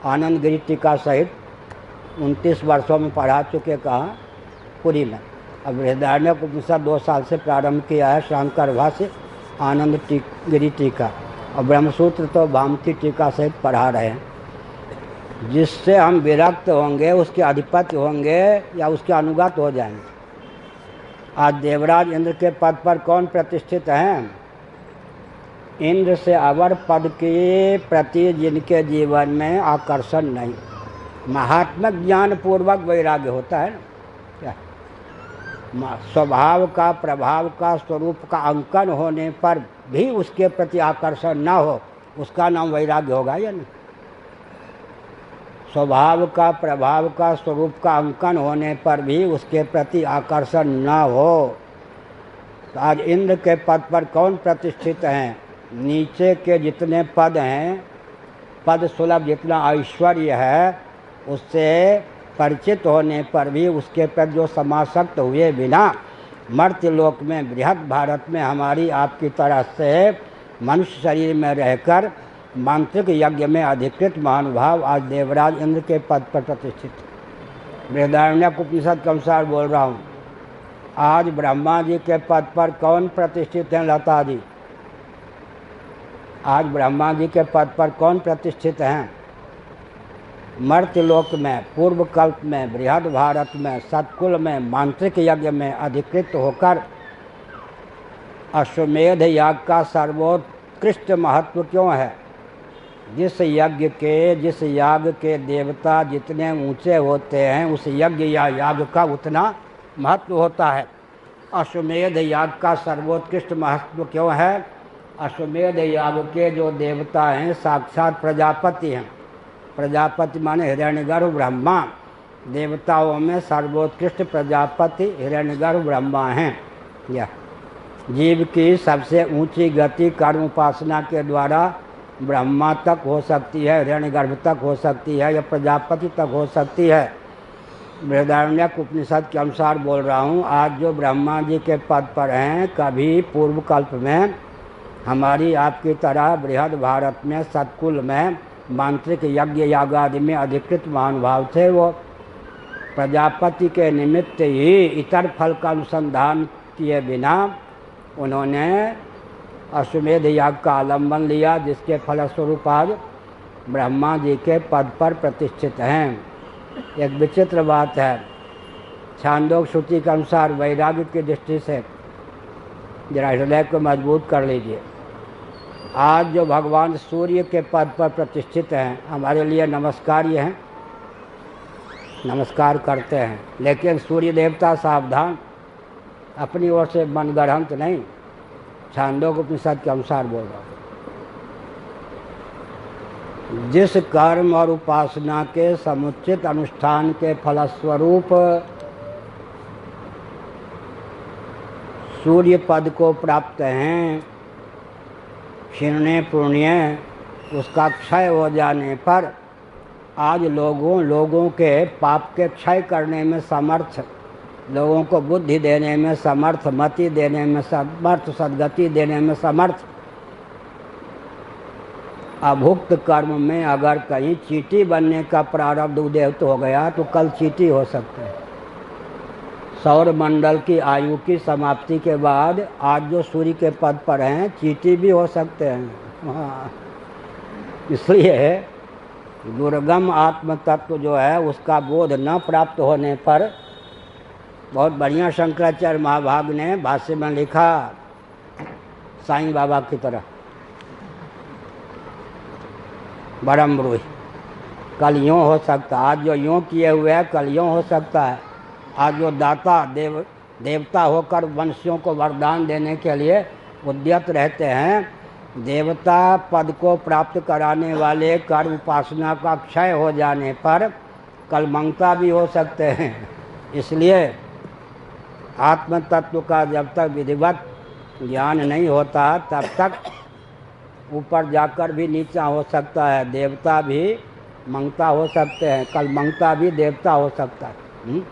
आनंद गिरी टीका सहित 29 वर्षों में पढ़ा चुके, कहाँ? पुरी में। अब बृहदारण्यक उपनिषद 2 साल से प्रारंभ किया है शांकर भाष्य, आनंद गिरी टीका, और ब्रह्मसूत्र तो भामती टीका सहित पढ़ा रहे हैं। जिससे हम विरक्त होंगे उसके अधिपति होंगे या उसके अनुगत हो जाएंगे। आज देवराज इंद्र के पद पर कौन प्रतिष्ठित हैं? इंद्र से अवर पद के प्रति जिनके जीवन में आकर्षण नहीं, महात्मक ज्ञान पूर्वक वैराग्य होता है ना। क्या स्वभाव का, प्रभाव का, स्वरूप का अंकन होने पर भी उसके प्रति आकर्षण ना हो, उसका नाम वैराग्य होगा या नहीं? स्वभाव का, प्रभाव का, स्वरूप का अंकन होने पर भी उसके प्रति आकर्षण न हो। तो आज इंद्र के पद पर कौन प्रतिष्ठित हैं? नीचे के जितने पद हैं, पद सुलभ जितना ऐश्वर्य है, उससे परिचित होने पर भी उसके प्रति जो समासक्त हुए बिना मर्त्य लोक में, बृहद भारत में हमारी आपकी तरह से मनुष्य शरीर में रहकर मांत्रिक यज्ञ में अधिकृत महानुभाव आज देवराज इंद्र के पद पर प्रतिष्ठित। बृहदारण्यक उपनिषद के अनुसार बोल रहा हूँ। आज ब्रह्मा जी के पद पर कौन प्रतिष्ठित हैं? लता जी, आज ब्रह्मा जी के पद पर कौन प्रतिष्ठित हैं? मर्त्य लोक में, पूर्व कल्प में, बृहद भारत में, सतकुल में, मांत्रिक यज्ञ में अधिकृत होकर अश्वमेध याग का सर्वोत्कृष्ट महत्व क्यों है? जिस यज्ञ के, जिस याग के देवता जितने ऊंचे होते हैं, उस यज्ञ या याग का उतना महत्व होता है। अश्वमेध याग का सर्वोत्कृष्ट महत्व क्यों है? अश्वमेध याग के जो देवता हैं साक्षात प्रजापति हैं। प्रजापति माने हिरण्यगर्भ ब्रह्मा। देवताओं में सर्वोत्कृष्ट प्रजापति हिरण्यगर्भ ब्रह्मा हैं। यह जीव की सबसे ऊंची गति कर्म उपासना के द्वारा ब्रह्मा तक हो सकती है, हिरण्यगर्भ तक हो सकती है, या प्रजापति तक हो सकती है। बृहदारण्यक उपनिषद के अनुसार बोल रहा हूँ। आज जो ब्रह्मा जी के पद पर हैं, कभी पूर्व कल्प में हमारी आपकी तरह बृहद भारत में, सतकुल में, मांत्रिक यज्ञ यागादि में अधिकृत महानुभाव थे। वो प्रजापति के निमित्त ही इतर फल का अनुसंधान किए बिना उन्होंने अश्वमेध याग का आलम्बन लिया, जिसके फलस्वरूप आज ब्रह्मा जी के पद पर प्रतिष्ठित हैं। एक विचित्र बात है, छांदोग्य श्रुति के अनुसार वैराग्य की दृष्टि से जरा हृदय को मजबूत कर लीजिए। आज जो भगवान सूर्य के पद पर प्रतिष्ठित हैं, हमारे लिए नमस्कार्य हैं, नमस्कार करते हैं, लेकिन सूर्य देवता सावधान, अपनी ओर से मनगढ़ंत नहीं। छांदोग्य उपनिषद के अनुसार बोल रहा हूँ। जिस कर्म और उपासना के समुचित अनुष्ठान के फलस्वरूप सूर्य पद को प्राप्त हैं, क्षीणे पुण्य, उसका क्षय हो जाने पर आज लोगों के पाप के क्षय करने में समर्थ, लोगों को बुद्धि देने में समर्थ, मति देने में समर्थ, सद्गति देने में समर्थ अभुक्त कर्म में अगर कहीं चींटी बनने का प्रारब्ध उदय हो गया तो कल चींटी हो सकते हैं। सौर मंडल की आयु की समाप्ति के बाद आज जो सूर्य के पद पर हैं चींटी भी हो सकते हैं। हाँ, इसलिए दुर्गम आत्म तत्व जो है उसका बोध न प्राप्त होने पर, बहुत बढ़िया शंकराचार्य महाभाग ने भाष्य में लिखा साईं बाबा की तरह, बरम ब्रूही, कल यूँ हो सकता, आज जो यूँ किए हुए है कल यूँ हो सकता है। आज जो दाता देवता होकर वंशियों को वरदान देने के लिए उद्यत रहते हैं, देवता पद को प्राप्त कराने वाले कर उपासना का क्षय हो जाने पर कल मंगता भी हो सकते हैं। इसलिए आत्म तत्व का जब तक विधिवत ज्ञान नहीं होता तब तक ऊपर जाकर भी नीचा हो सकता है, देवता भी मंगता हो सकते हैं, कल मंगता भी देवता हो सकता है।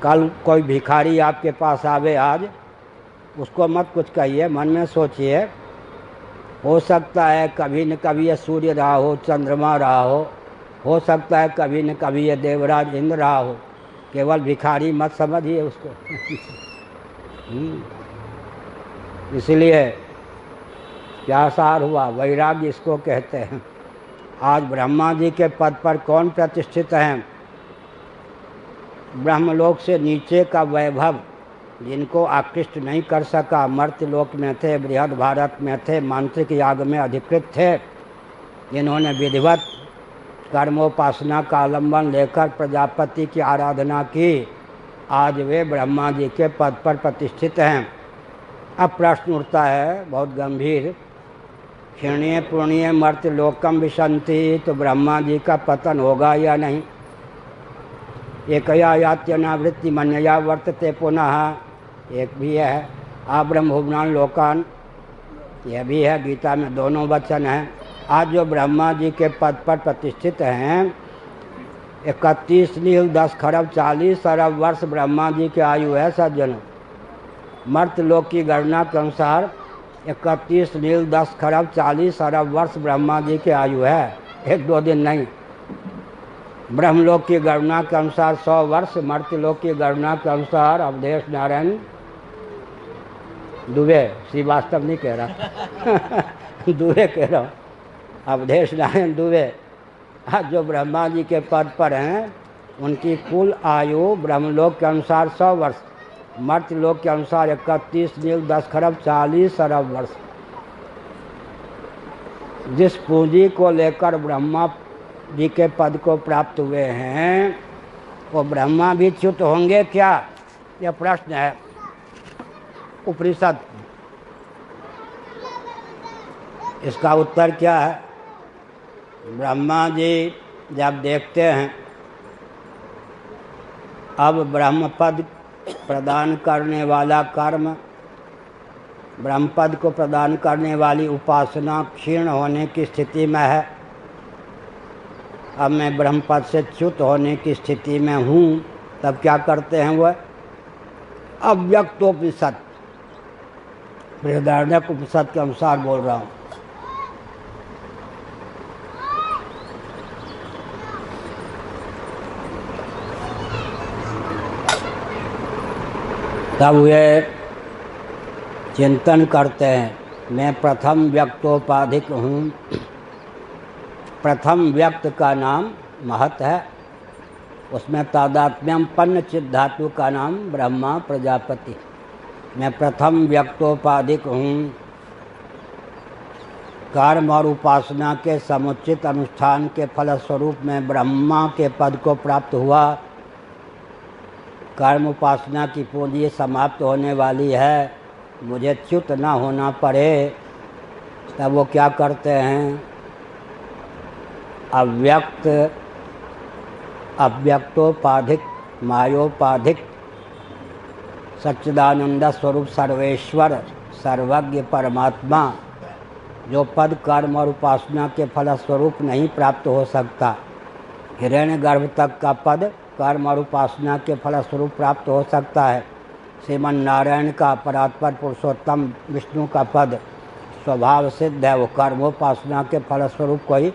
कल कोई भिखारी आपके पास आवे आज, उसको मत कुछ कहिए, मन में सोचिए, हो सकता है कभी न कभी ये सूर्य रहा हो, चंद्रमा रहा हो सकता है कभी न कभी ये देवराज इंद्र रहा हो, केवल भिखारी मत समझिए उसको। इसलिए क्या सार हुआ, वैराग्य इसको कहते हैं। आज ब्रह्मा जी के पद पर कौन प्रतिष्ठित हैं? ब्रह्मलोक से नीचे का वैभव जिनको आकृष्ट नहीं कर सका, मर्त्यलोक में थे, बृहद भारत में थे, मांत्रिक याग में अधिकृत थे, जिन्होंने विधिवत कर्मोपासना का आलम्बन लेकर प्रजापति की आराधना की, आज वे ब्रह्मा जी के पद पर प्रतिष्ठित हैं। अब प्रश्न उठता है बहुत गंभीर, क्षीणीय पुण्य मर्त्यलोकम विशंति, तो ब्रह्मा जी का पतन होगा या नहीं? एकया यात्यनावृत्ति मन्यया वर्तते पुनः, एक भी है आब्रह्म भुवनान लोकान, यह भी है, गीता में दोनों वचन हैं। आज जो ब्रह्मा जी के पद पर प्रतिष्ठित हैं, 31 नील 10 खरब 40 अरब वर्ष ब्रह्मा जी की आयु है सज्जनों। मर्त्यलोक की गणना के अनुसार 31 नील 10 खरब 40 अरब वर्ष ब्रह्मा जी की आयु है, 1-2 दिन नहीं। ब्रह्मलोक की गणना के अनुसार 100 वर्ष, मर्त्यलोक की गणना के अनुसार अवधेश नारायण दुबे, श्रीवास्तव नहीं कह रहा दुबे कह रहा हूँ, अवधेश नारायण दुबे आज जो ब्रह्मा जी के पद पर हैं, उनकी कुल आयु ब्रह्मलोक के अनुसार 100 वर्ष, मर्त्यलोक के अनुसार 31 नील 10 खरब 40 अरब वर्ष। जिस पूंजी को लेकर ब्रह्मा जी के पद को प्राप्त हुए हैं, वो ब्रह्मा भी च्युत होंगे क्या? यह प्रश्न है। उपनिषद इसका उत्तर क्या है? ब्रह्मा जी जब देखते हैं अब ब्रह्मपद प्रदान करने वाला कर्म, ब्रह्मपद को प्रदान करने वाली उपासना क्षीण होने की स्थिति में है, अब मैं ब्रह्मपद से च्युत होने की स्थिति में हूँ, तब क्या करते हैं वह? अव्यक्तोपनिषद, बृहदारण्यक उपनिषद के अनुसार बोल रहा हूँ। तब वे चिंतन करते हैं, मैं प्रथम व्यक्तोपाधिक हूँ। प्रथम व्यक्त का नाम महत है, उसमें तादात्म्यम पन्न चित धातु का नाम ब्रह्मा प्रजापति। मैं प्रथम व्यक्तोपाधिक हूँ। कर्म और उपासना के समुचित अनुष्ठान के फलस्वरूप में ब्रह्मा के पद को प्राप्त हुआ। कर्म उपासना की पूंजी समाप्त होने वाली है, मुझे च्युत न होना पड़े, तब वो क्या करते हैं? अव्यक्तोपाधिक मायोपाधिक सच्चिदानंद स्वरूप सर्वेश्वर सर्वज्ञ परमात्मा, जो पद कर्म और उपासना के फलस्वरूप नहीं प्राप्त हो सकता। हिरण्यगर्भ तक का पद कर्म और उपासना के फलस्वरूप प्राप्त हो सकता है। श्रीमन नारायण का, परात्पर पुरुषोत्तम विष्णु का पद स्वभाव सिद्ध है, वो कर्मोपासना के फलस्वरूप कोई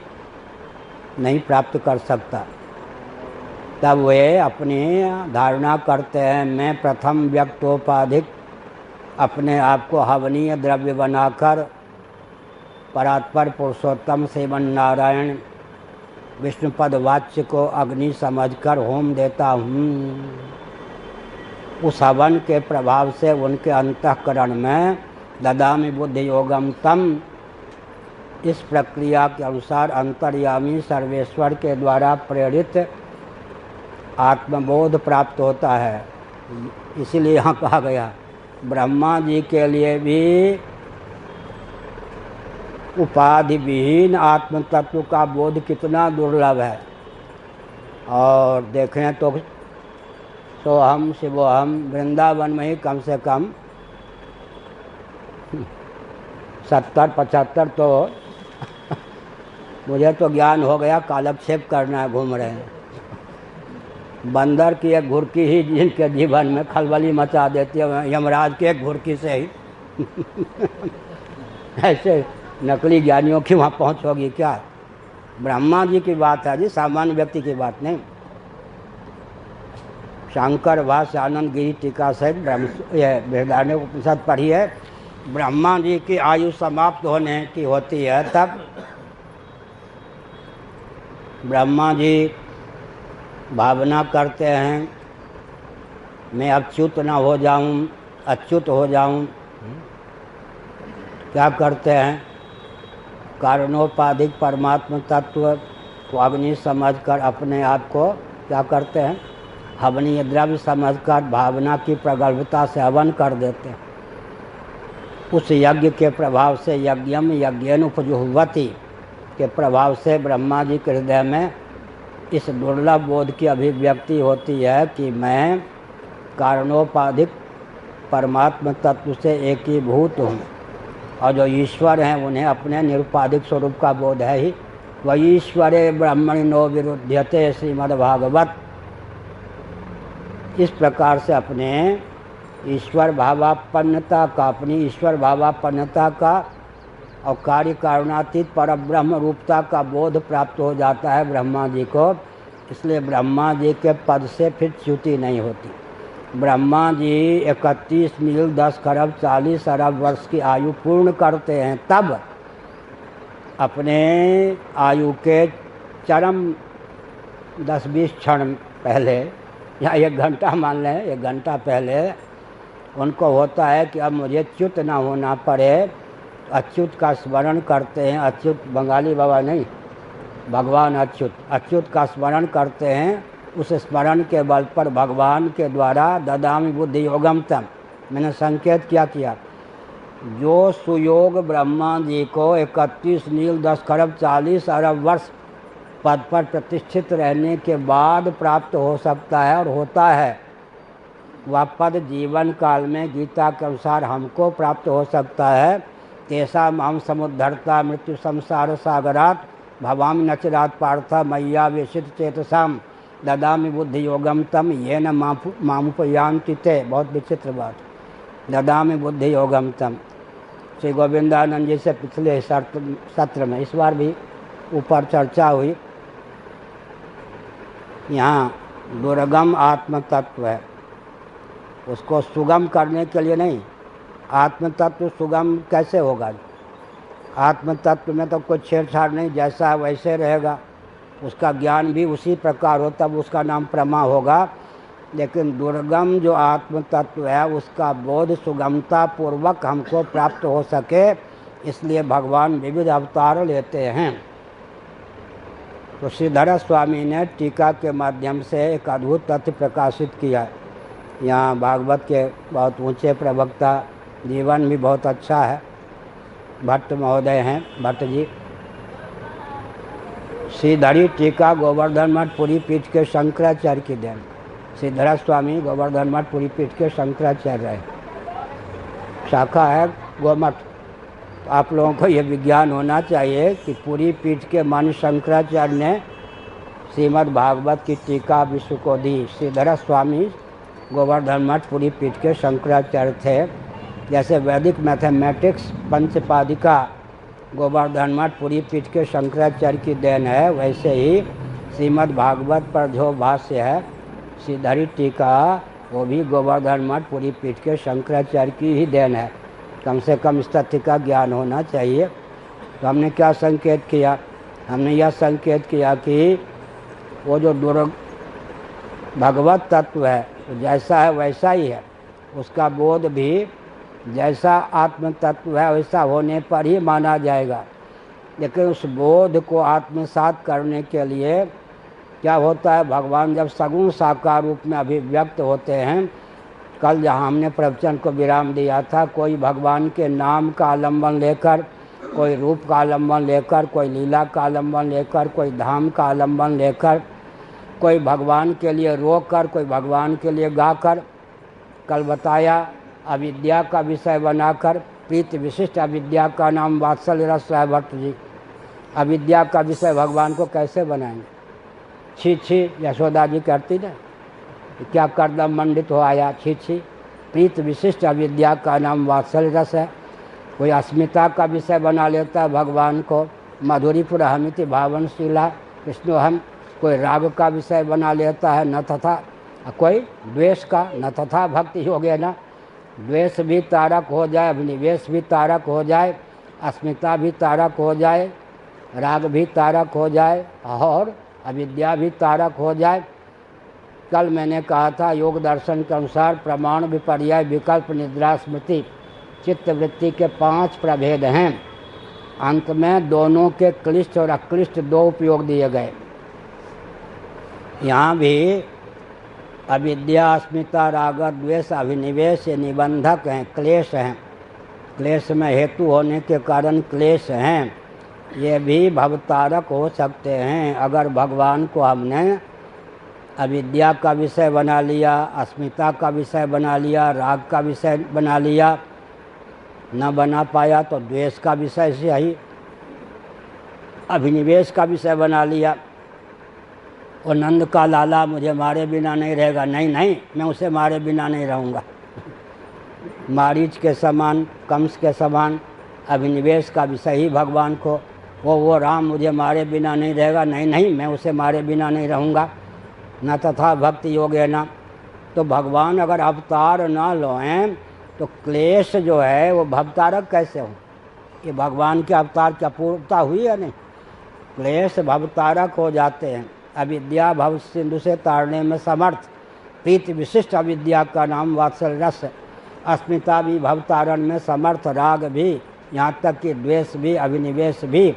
नहीं प्राप्त कर सकता। तब वे अपनी धारणा करते हैं, मैं प्रथम व्यक्तोपाधिक अपने आप को हवनीय द्रव्य बनाकर परात्पर पुरुषोत्तम श्रीमन नारायण विष्णुपद वाच्य को अग्नि समझकर होम देता हूँ। उस हवन के प्रभाव से उनके अंतःकरण में ददामि बुद्धि योगम तम, इस प्रक्रिया के अनुसार अंतर्यामी सर्वेश्वर के द्वारा प्रेरित आत्मबोध प्राप्त होता है। इसीलिए यहाँ कहा गया ब्रह्मा जी के लिए भी उपाधि विहीन आत्म तत्व का बोध कितना दुर्लभ है। और देखें तो सोहम शिवोहम वृंदावन में ही कम से कम 70-75 तो मुझे तो ज्ञान हो गया, कालक्षेप करना है, घूम रहे हैं। बंदर की एक घुरकी ही जिनके जीवन में खलबली मचा देती है, यमराज के एक घुरकी से ही ऐसे नकली ज्ञानियों की वहाँ पहुँच होगी क्या? ब्रह्मा जी की बात है जी, सामान्य व्यक्ति की बात नहीं। शंकर भाष्य आनंद गिरी टीका सहित बृहदारण्य उपनिषद पढ़ी है। ब्रह्मा जी की आयु समाप्त होने की होती है, तब ब्रह्मा जी भावना करते हैं मैं अच्युत न हो जाऊं, अच्युत हो जाऊं। क्या करते हैं? कारणोपाधिक परमात्मा तत्व को अग्नि समझकर अपने आप को क्या करते हैं? हवनीय द्रव्य समझकर भावना की प्रगल्भता से हवन कर देते हैं। उस यज्ञ के प्रभाव से यज्ञम यज्ञेन उपजुह्वति के प्रभाव से ब्रह्मा जी के हृदय में इस दुर्लभ बोध की अभिव्यक्ति होती है कि मैं कारणोपाधिक परमात्मा तत्व से एकीभूत हूँ, और जो ईश्वर हैं उन्हें अपने निरुपाधिक स्वरूप का बोध है ही। वही ईश्वरे ब्रह्मणिनो विरुध्यते श्रीमद्भागवत। इस प्रकार से अपने ईश्वर भावापन्नता का, अपनी ईश्वर भावापन्नता का और कार्य कारणातीत परब्रह्म रूपता का बोध प्राप्त हो जाता है ब्रह्मा जी को। इसलिए ब्रह्मा जी के पद से फिर च्युति नहीं होती। ब्रह्मा जी 31 मील 10 खरब 40 अरब वर्ष की आयु पूर्ण करते हैं, तब अपने आयु के चरम 10-20 क्षण पहले या 1 घंटा मान लें, 1 घंटा पहले उनको होता है कि अब मुझे च्युत ना होना पड़े। अच्युत का स्मरण करते हैं। अच्युत बंगाली बाबा नहीं, भगवान अच्युत, अच्युत का स्मरण करते हैं। उस स्मरण के बल पर भगवान के द्वारा ददामि बुद्धि योगम तम, मैंने संकेत क्या किया, जो सुयोग ब्रह्मा जी को 31 नील 10 खरब 40 अरब वर्ष पद पर प्रतिष्ठित रहने के बाद प्राप्त हो सकता है और होता है, वह पद जीवन काल में गीता के अनुसार हमको प्राप्त हो सकता है। तेसा माम समुद्धरता मृत्यु संसार सागरात भवामि नचरात पार्थ मैया वेशित चेतसाम ददामि बुद्धि योगम तम ये न मामुपयांति ते। बहुत विचित्र बात, ददामि बुद्धि योगम तम। श्री गोविंदानंद जी से पिछले सत्र में, इस बार भी ऊपर चर्चा हुई। यहाँ दुर्गम आत्म तत्व है, उसको सुगम करने के लिए नहीं। आत्म तत्व सुगम कैसे होगा? आत्म तत्व में तो कोई छेड़छाड़ नहीं, जैसा है वैसे रहेगा, उसका ज्ञान भी उसी प्रकार हो, तब उसका नाम प्रमा होगा। लेकिन दुर्गम जो आत्म तत्व है उसका बोध सुगमता पूर्वक हमको प्राप्त हो सके, इसलिए भगवान विविध अवतार लेते हैं। तो श्रीधर स्वामी ने टीका के माध्यम से एक अद्भुत तथ्य प्रकाशित किया। यहाँ भागवत के बहुत ऊंचे प्रवक्ता, जीवन भी बहुत अच्छा है, भट्ट महोदय हैं, भट्ट जी। श्रीधरी टीका गोवर्धन मठ पुरी पीठ के शंकराचार्य की देन। श्रीधर स्वामी गोवर्धन मठ पुरी पीठ के शंकराचार्य है, शाखा है गोमठ। तो आप लोगों को ये विज्ञान होना चाहिए कि पुरी पीठ के मन शंकराचार्य ने श्रीमद् भागवत की टीका विश्व को दी। श्रीधर स्वामी गोवर्धन मठ पुरी पीठ के शंकराचार्य थे। जैसे वैदिक मैथमेटिक्स पंचपादिका गोवर्धन मठ पूरी पीठ के शंकराचार्य की देन है, वैसे ही श्रीमद् भागवत पर जो भाष्य है श्रीधरी टीका, वो भी गोवर्धन मठ पूरी पीठ के शंकराचार्य की ही देन है। कम से कम इस तथ्य का ज्ञान होना चाहिए। तो हमने क्या संकेत किया? हमने यह संकेत किया कि वो जो भगवत तत्व है जैसा है वैसा ही है, उसका बोध भी जैसा आत्म तत्व है वैसा होने पर ही माना जाएगा। लेकिन उस बोध को आत्मसात करने के लिए क्या होता है, भगवान जब सगुण साकार रूप में अभिव्यक्त होते हैं, कल जहाँ हमने प्रवचन को विराम दिया था, कोई भगवान के नाम का आलम्बन लेकर, कोई रूप का आलम्बन लेकर, कोई लीला का आलम्बन लेकर, कोई धाम का आलम्बन लेकर, कोई भगवान के लिए रोकर, कोई भगवान के लिए गाकर, कल बताया अविद्या का विषय बनाकर, प्रीति विशिष्ट अविद्या का नाम वात्सल्य रस है भट्ट जी। अविद्या का विषय भगवान को कैसे बनाएंगे? छी छी यशोदा जी करती ना, क्या कर्दम मंडित हो आया, छी छी। प्रीत विशिष्ट अविद्या का नाम वात्सल्य रस है। कोई अस्मिता का विषय बना लेता है भगवान को, मधुरीपुर हमिति भावनशीला कृष्णो हम। कोई राग का विषय बना लेता है न तथा, कोई द्वेष का, न तथा भक्ति हो गया ना। द्वेष भी तारक हो जाए, अभिनिवेश भी तारक हो जाए, अस्मिता भी तारक हो जाए, राग भी तारक हो जाए और अविद्या भी तारक हो जाए। कल मैंने कहा था योग दर्शन के अनुसार प्रमाण विपर्याय विकल्प निद्रा स्मृति चित्त वृत्ति के 5 प्रभेद हैं। अंत में दोनों के क्लिष्ट और अक्लिष्ट 2 उपयोग दिए गए। यहाँ भी अविद्या अस्मिता राग द्वेष अभिनिवेश ये निबंधक हैं, क्लेश हैं। क्लेश में हेतु होने के कारण क्लेश हैं, ये भी भवतारक हो सकते हैं। अगर भगवान को हमने अविद्या का विषय बना लिया, अस्मिता का विषय बना लिया, राग का विषय बना लिया, न बना पाया तो द्वेष का विषय से ही, अभिनिवेश का विषय बना लिया। और नंद का लाला मुझे मारे बिना नहीं रहेगा, नहीं नहीं मैं उसे मारे बिना नहीं रहूँगा। मारीच के समान, कंस के समान अभिनिवेश का विषय ही भगवान को, वो राम मुझे मारे बिना नहीं रहेगा, नहीं नहीं मैं उसे मारे बिना नहीं रहूँगा। न तथा भक्ति योगे न। तो भगवान अगर अवतार न लोएं तो क्लेश जो है वो भवतारक कैसे हो? ये भगवान के अवतार की अपूर्वता हुई है नहीं? क्लेश भवतारक हो जाते हैं। अविद्या भव सिंधु से तारने में समर्थ, प्रीति विशिष्ट अविद्या का नाम वात्सल्य रस। अस्मिता भी भवतारण में समर्थ, राग भी, यहाँ तक कि द्वेष भी, अभिनिवेश भी।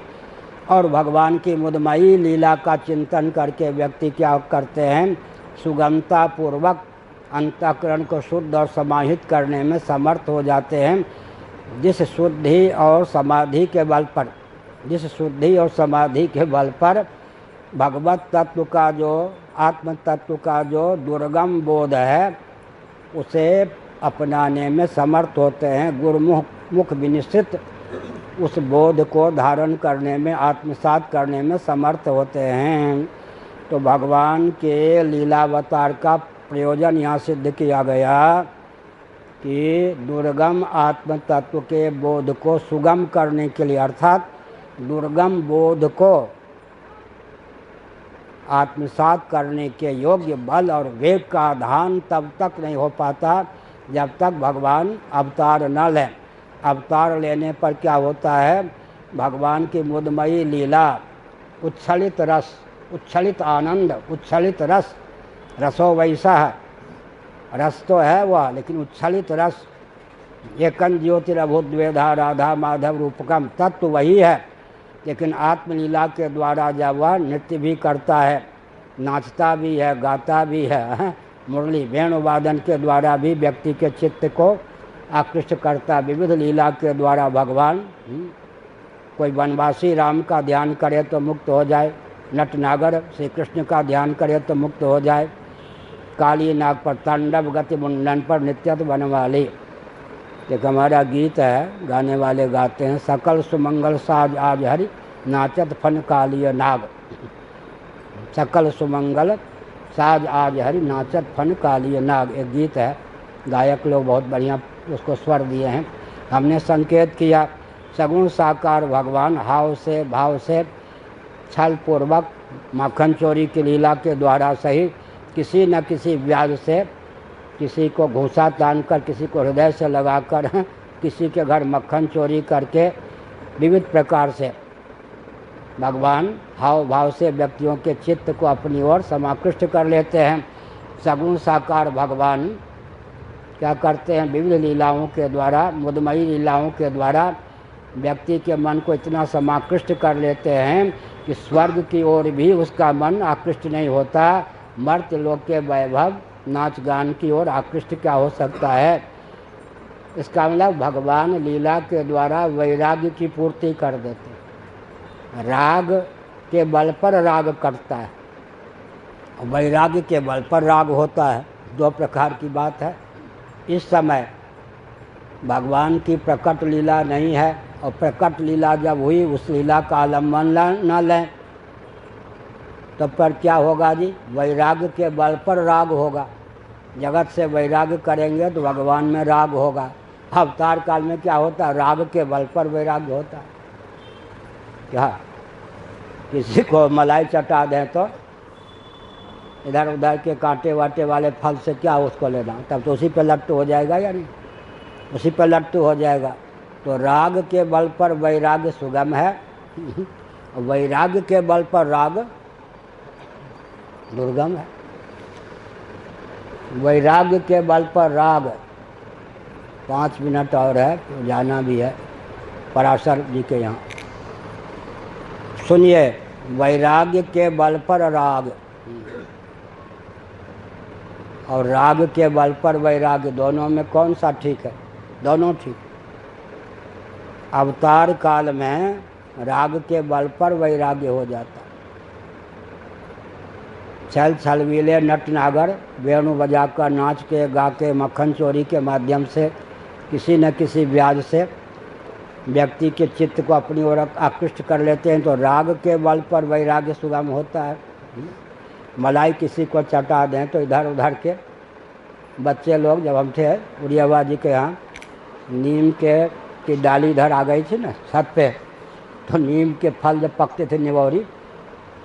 और भगवान की मुदमयी लीला का चिंतन करके व्यक्ति क्या करते हैं, सुगमता पूर्वक अंतःकरण को शुद्ध और समाहित करने में समर्थ हो जाते हैं। जिस शुद्धि और समाधि के बल पर, जिस शुद्धि और समाधि के बल पर भगवत तत्व का जो, आत्म तत्व का जो दुर्गम बोध है उसे अपनाने में समर्थ होते हैं। गुरुमुख विनिश्चित उस बोध को धारण करने में, आत्मसात करने में समर्थ होते हैं। तो भगवान के लीलावतार का प्रयोजन यहाँ सिद्ध किया गया कि दुर्गम आत्म तत्व के बोध को सुगम करने के लिए, अर्थात दुर्गम बोध को आत्मसात करने के योग्य बल और वेग का आधान तब तक नहीं हो पाता जब तक भगवान अवतार न लें। अवतार लेने पर क्या होता है, भगवान की मुदमयी लीला, उच्छलित रस, उच्छलित आनंद, उच्छलित रस, रसो वैसा है, रस तो है वह लेकिन उच्छलित रस। एकन ज्योतिरभुद्वेधा राधा माधव रूपकम, तत्व वही है लेकिन आत्मलीला के द्वारा जब वह नृत्य भी करता है, नाचता भी है, गाता भी है, मुरली वेणुवादन के द्वारा भी व्यक्ति के चित्त को आकृष्ट करता। विविध लीला के द्वारा भगवान, कोई वनवासी राम का ध्यान करे तो मुक्त हो जाए, नटनागर श्री कृष्ण का ध्यान करे तो मुक्त हो जाए, काली नाग पर तांडव गति मुंडन पर नित्यत बनवाली। एक हमारा गीत है, गाने वाले गाते हैं, सकल सुमंगल साज आज हरि नाचत फन कालिय नाग। सकल सुमंगल साज आज हरि नाचत फन कालिय नाग, एक गीत है, गायक लोग बहुत बढ़िया उसको स्वर दिए हैं। हमने संकेत किया सगुण साकार भगवान हाव से भाव से छल पूर्वक माखन चोरी की लीला के द्वारा सही किसी न किसी व्याज से, किसी को घूसा तान कर, किसी को हृदय से लगाकर, किसी के घर मक्खन चोरी करके विविध प्रकार से भगवान हाव भाव से व्यक्तियों के चित्त को अपनी ओर समाकृष्ट कर लेते हैं। सगुण साकार भगवान क्या करते हैं? विविध लीलाओं के द्वारा, मुदमयी लीलाओं के द्वारा व्यक्ति के मन को इतना समाकृष्ट कर लेते हैं कि स्वर्ग की ओर भी उसका मन आकृष्ट नहीं होता। मर्त्य लोक के वैभव नाच गान की ओर आकृष्ट क्या हो सकता है? इसका मतलब भगवान लीला के द्वारा वैराग्य की पूर्ति कर देते हैं। राग के बल पर राग करता है, वैराग्य के बल पर राग होता है। दो प्रकार की बात है। इस समय भगवान की प्रकट लीला नहीं है, और प्रकट लीला जब हुई उस लीला का आलम्बन न लें तो पर क्या होगा जी? वैराग्य के बल पर राग होगा। जगत से वैराग्य करेंगे तो भगवान में राग होगा। अवतार काल में क्या होता है? राग के बल पर वैराग्य होता है। क्या किसी को मलाई चटा दें तो इधर उधर के कांटे वाटे वाले फल से क्या उसको लेना? तब तो उसी पे लट्टू हो जाएगा या नहीं? उसी पे लट्टू हो जाएगा। तो राग के बल पर वैराग्य सुगम है, वैराग्य के बल पर राग दुर्गम है। वैराग्य के बल पर राग 5 मिनट और है, तो जाना भी है पराशर जी के यहाँ। सुनिए, वैराग्य के बल पर राग और राग के बल पर वैराग्य, दोनों में कौन सा ठीक है? दोनों ठीक। अवतार काल में राग के बल पर वैराग्य हो जाता। छल छलवीले नट नागर वेणु बजाकर नाच के गा के मक्खन चोरी के माध्यम से किसी न किसी व्याज से व्यक्ति के चित्त को अपनी ओर आकृष्ट कर लेते हैं, तो राग के बल पर वैराग्य सुगम होता है। मलाई किसी को चटा दें तो इधर उधर के बच्चे लोग, जब हम थे उड़ियावा जी के यहाँ, नीम की डाली इधर आ गई थी ना छत पे, तो नीम के फल जब पकते थे निवौरी,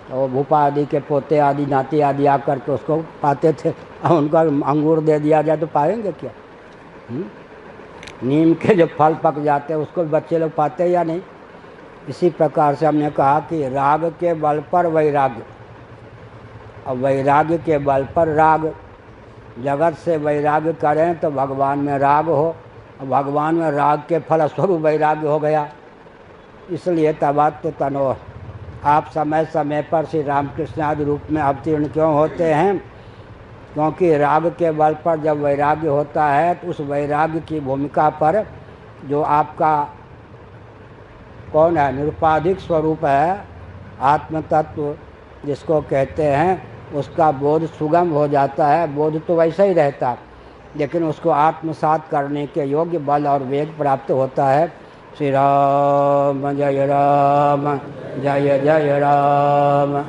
तो वो भूपा आदि के पोते आदि नाती आदि आकर के उसको पाते थे। और उनको अंगूर दे दिया जाए तो पाएंगे क्या? नीम के जो फल पक जाते हैं उसको बच्चे लोग पाते या नहीं? इसी प्रकार से हमने कहा कि राग के बल पर वैराग्य और वैराग्य के बल पर राग। जगत से वैराग्य करें तो भगवान में राग हो, और भगवान में राग के फलस्वरूप वैराग्य हो गया। इसलिए तबात तनो आप समय समय पर श्री रामकृष्ण आदि रूप में अवतीर्ण क्यों होते हैं? क्योंकि राग के बल पर जब वैराग्य होता है तो उस वैराग्य की भूमिका पर जो आपका कौन है, निरुपाधिक स्वरूप है, आत्म तत्व जिसको कहते हैं, उसका बोध सुगम हो जाता है। बोध तो वैसा ही रहता है, लेकिन उसको आत्मसात करने के योग्य बल और वेग प्राप्त होता है। श्री राम जय राम, जय जय राम।